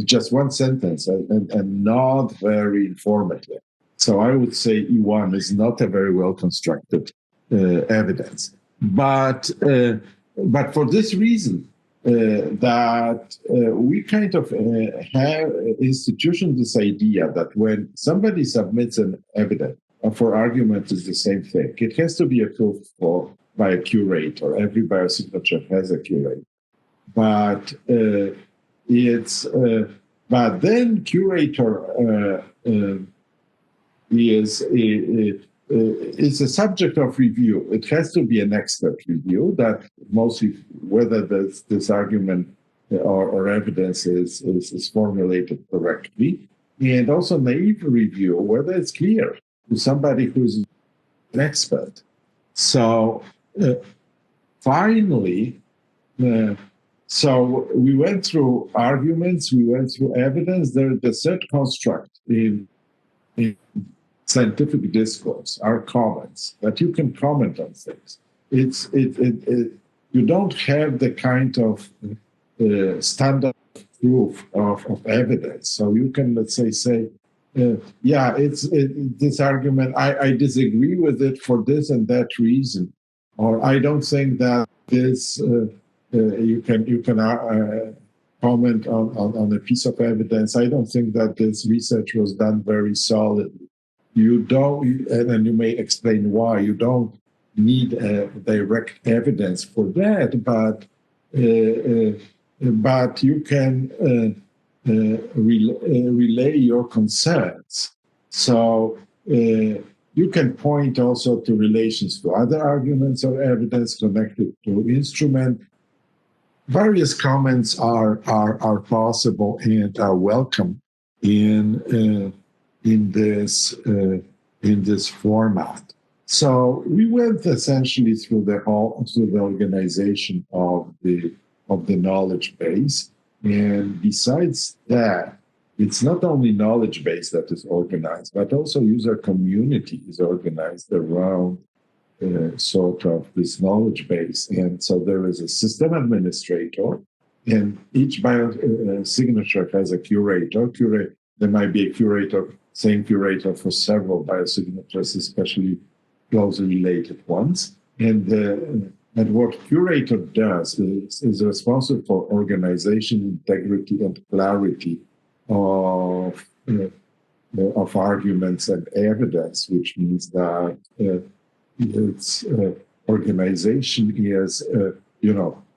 just one sentence and not very informative. So I would say E1 is not a very well constructed evidence. But for this reason, that we kind of have institutioned this idea that when somebody submits an evidence for argument is the same thing. It has to be approved for by a curator. Every biosignature has a curator. But but then curator is a subject of review. It has to be an expert review that mostly whether this argument or evidence is formulated correctly, and also naive review whether it's clear to somebody who's an expert. So finally. So we went through arguments, we went through evidence. There is the third construct in scientific discourse are comments, that you can comment on things. You don't have the kind of standard proof of evidence. So you can, let's say, yeah, this argument, I disagree with it for this and that reason, or I don't think that this. You can comment on a piece of evidence. I don't think that this research was done very solidly. You don't, and you may explain why. You don't need direct evidence for that, but you can relay your concerns. So you can point also to relations to other arguments or evidence connected to instrument. Various comments are possible and are welcome in this format. So we went essentially through the organization of the knowledge base, and besides that, it's not only knowledge base that is organized, but also user community is organized around sort of this knowledge base. And so there is a system administrator, and each biosignature has a curator. There might be a curator, same curator for several biosignatures, especially closely related ones. And what curator does is responsible for organization, integrity, and clarity of arguments and evidence, which means that its organization is,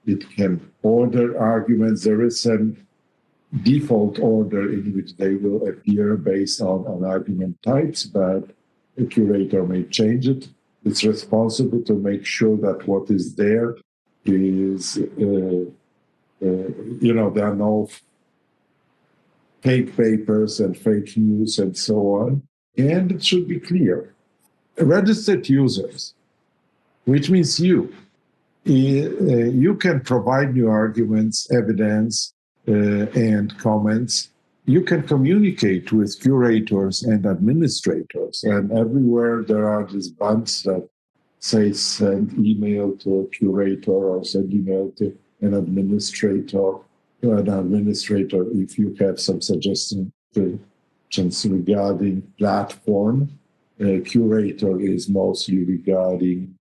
it can order arguments. There is a default order in which they will appear based on argument types, but a curator may change it. It's responsible to make sure that what is there is, there are no fake papers and fake news and so on. And it should be clear. Registered users, which means you can provide new arguments, evidence, and comments. You can communicate with curators and administrators. And everywhere there are these buttons that say send email to a curator or send email to an administrator. If you have some suggestions regarding platform, curator is mostly regarding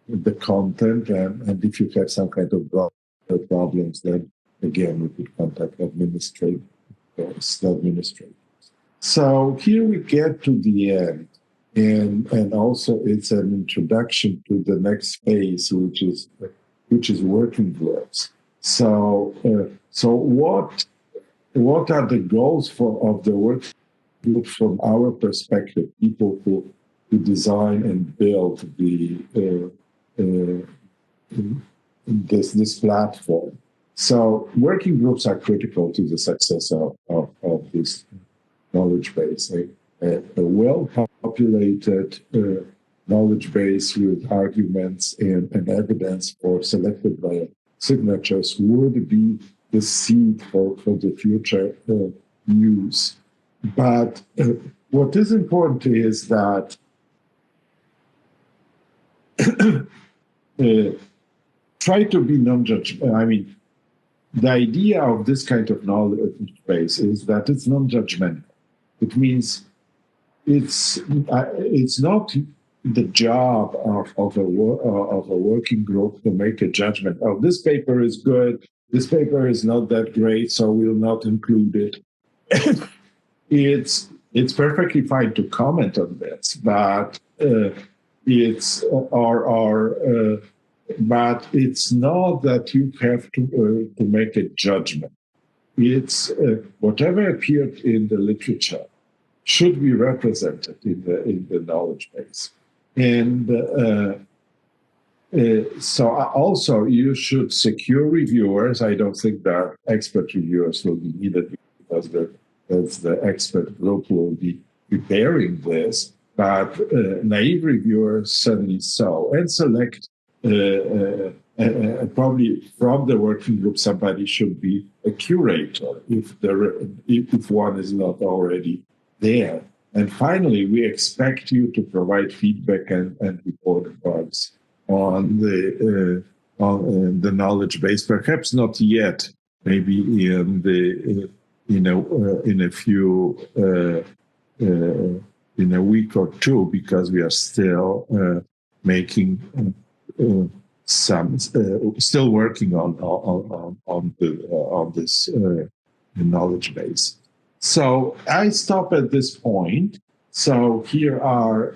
the content, and if you have some kind of problems, then again we could contact administrators. So here we get to the end, and also it's an introduction to the next phase, which is working groups. So what are the goals of the working group from our perspective? People who design and build this platform. So working groups are critical to the success of this knowledge base. A well-populated knowledge base with arguments and evidence for selected biosignatures would be the seed for the future use. But what is important is that try to be non-judgmental. I mean, the idea of this kind of knowledge base is that it's non-judgmental. It means it's not the job of a working group to make a judgment. Oh, this paper is good. This paper is not that great, so we'll not include it. It's perfectly fine to comment on this, but but it's not that you have to make a judgment. It's whatever appeared in the literature should be represented in the knowledge base, and so also you should secure reviewers. I don't think that expert reviewers will be needed because the expert group will be preparing this, but naive reviewers certainly so, and select. Probably from the working group, somebody should be a curator if one is not already there. And finally, we expect you to provide feedback and report cards on the knowledge base. Perhaps not yet. Maybe in a week or two, because we are still making. Still working on this knowledge base. So I stop at this point. So here are,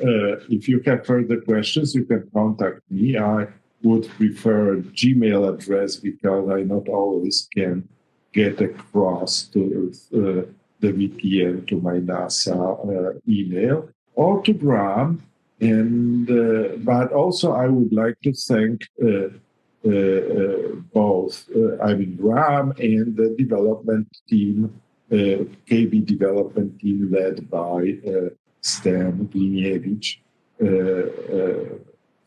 if you have further questions, you can contact me. I would prefer Gmail address because I not always can get across to the VPN to my NASA email, or to Graham. And but also I would like to thank both Graham and the development team, KB development team led by Stan Gliniewicz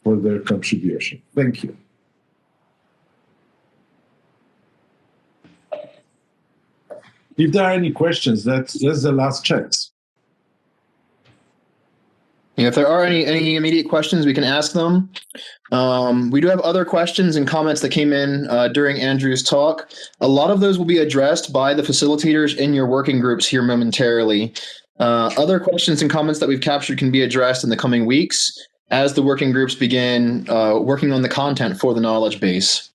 for their contribution. Thank you. If there are any questions, that's the last chance. If there are any immediate questions, we can ask them. We do have other questions and comments that came in during Andrew's talk. A lot of those will be addressed by the facilitators in your working groups here momentarily. Other questions and comments that we've captured can be addressed in the coming weeks as the working groups begin working on the content for the knowledge base.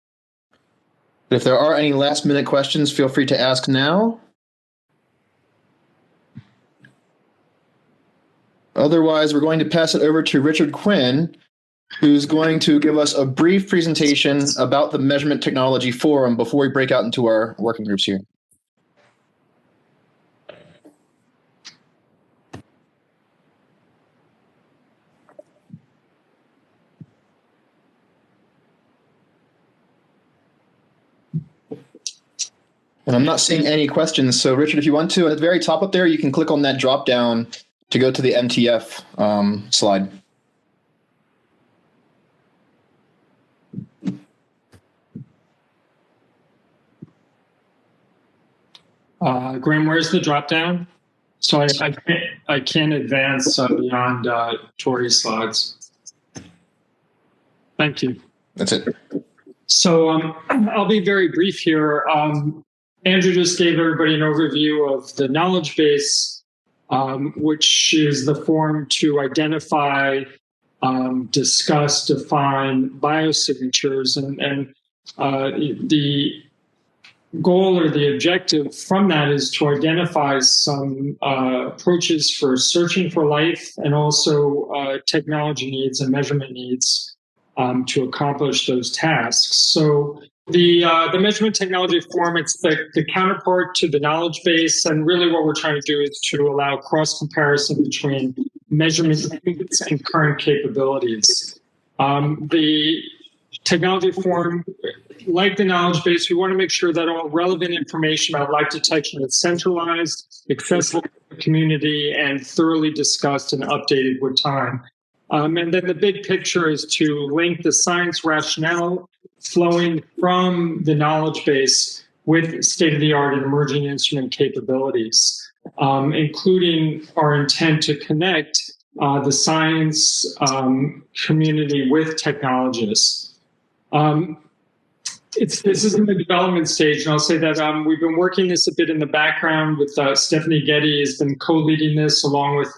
But if there are any last-minute questions, feel free to ask now. Otherwise, we're going to pass it over to Richard Quinn, who's going to give us a brief presentation about the Measurement Technology Forum before we break out into our working groups here. And I'm not seeing any questions. So Richard, if you want to, at the very top up there, you can click on that drop down to go to the MTF slide. Graham, where's the drop down? So I can't advance beyond Tori's slides. Thank you. That's it. So I'll be very brief here. Andrew just gave everybody an overview of the knowledge base, which is the form to identify, discuss, define biosignatures, and the goal or the objective from that is to identify some approaches for searching for life and also technology needs and measurement needs to accomplish those tasks. So the Measurement Technology Forum, it's the counterpart to the knowledge base, and really what we're trying to do is to allow cross-comparison between measurement needs and current capabilities. The Technology Forum, like the knowledge base, we want to make sure that all relevant information about life detection is centralized, accessible to the community, and thoroughly discussed and updated with time. And then the big picture is to link the science rationale flowing from the knowledge base with state-of-the-art and emerging instrument capabilities, including our intent to connect the science community with technologists. This is in the development stage, and I'll say that we've been working this a bit in the background with Stephanie Getty has been co-leading this along with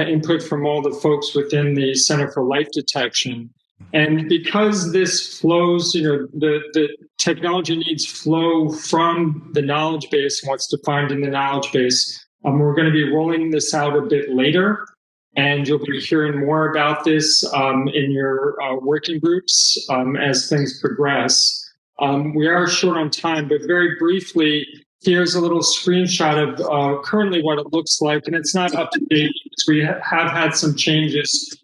input from all the folks within the Center for Life Detection. And because this flows, the technology needs flow from the knowledge base and what's defined in the knowledge base, we're going to be rolling this out a bit later. And you'll be hearing more about this in your working groups as things progress. We are short on time, but very briefly, here's a little screenshot of currently what it looks like. And it's not up to date because we have had some changes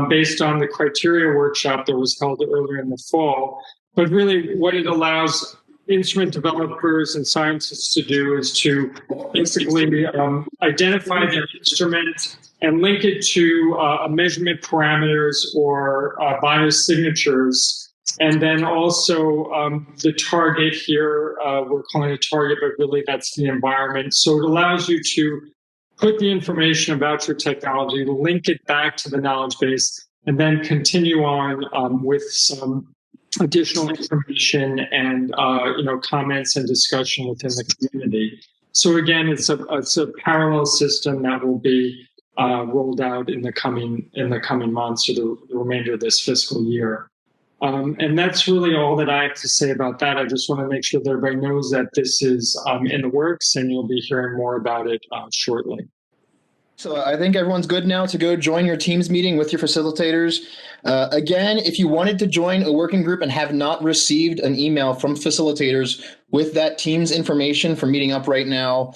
based on the criteria workshop that was held earlier in the fall. But really what it allows instrument developers and scientists to do is to basically identify their instrument and link it to measurement parameters or biosignatures. And then also the target here, we're calling it target, but really that's the environment. So it allows you to put the information about your technology, link it back to the knowledge base, and then continue on with some additional information and comments and discussion within the community. So again, it's a parallel system that will be rolled out in the coming months or the remainder of this fiscal year. And that's really all that I have to say about that. I just want to make sure that everybody knows that this is in the works, and you'll be hearing more about it shortly. So I think everyone's good now to go join your Teams meeting with your facilitators. Again, if you wanted to join a working group and have not received an email from facilitators with that Teams information for meeting up right now,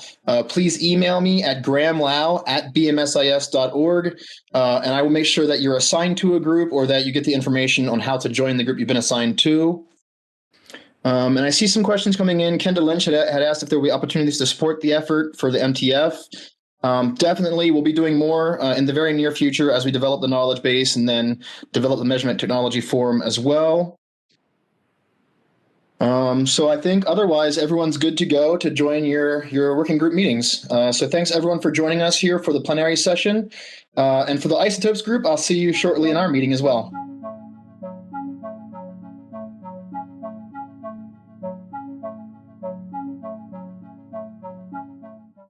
please email me at grahamlau@bmsis.org, and I will make sure that you're assigned to a group or that you get the information on how to join the group you've been assigned to. And I see some questions coming in. Kendall Lynch had asked if there will be opportunities to support the effort for the MTF. Definitely, we'll be doing more in the very near future as we develop the knowledge base and then develop the Measurement Technology Forum as well. So I think otherwise everyone's good to go to join your working group meetings. So thanks everyone for joining us here for the plenary session. And for the isotopes group, I'll see you shortly in our meeting as well.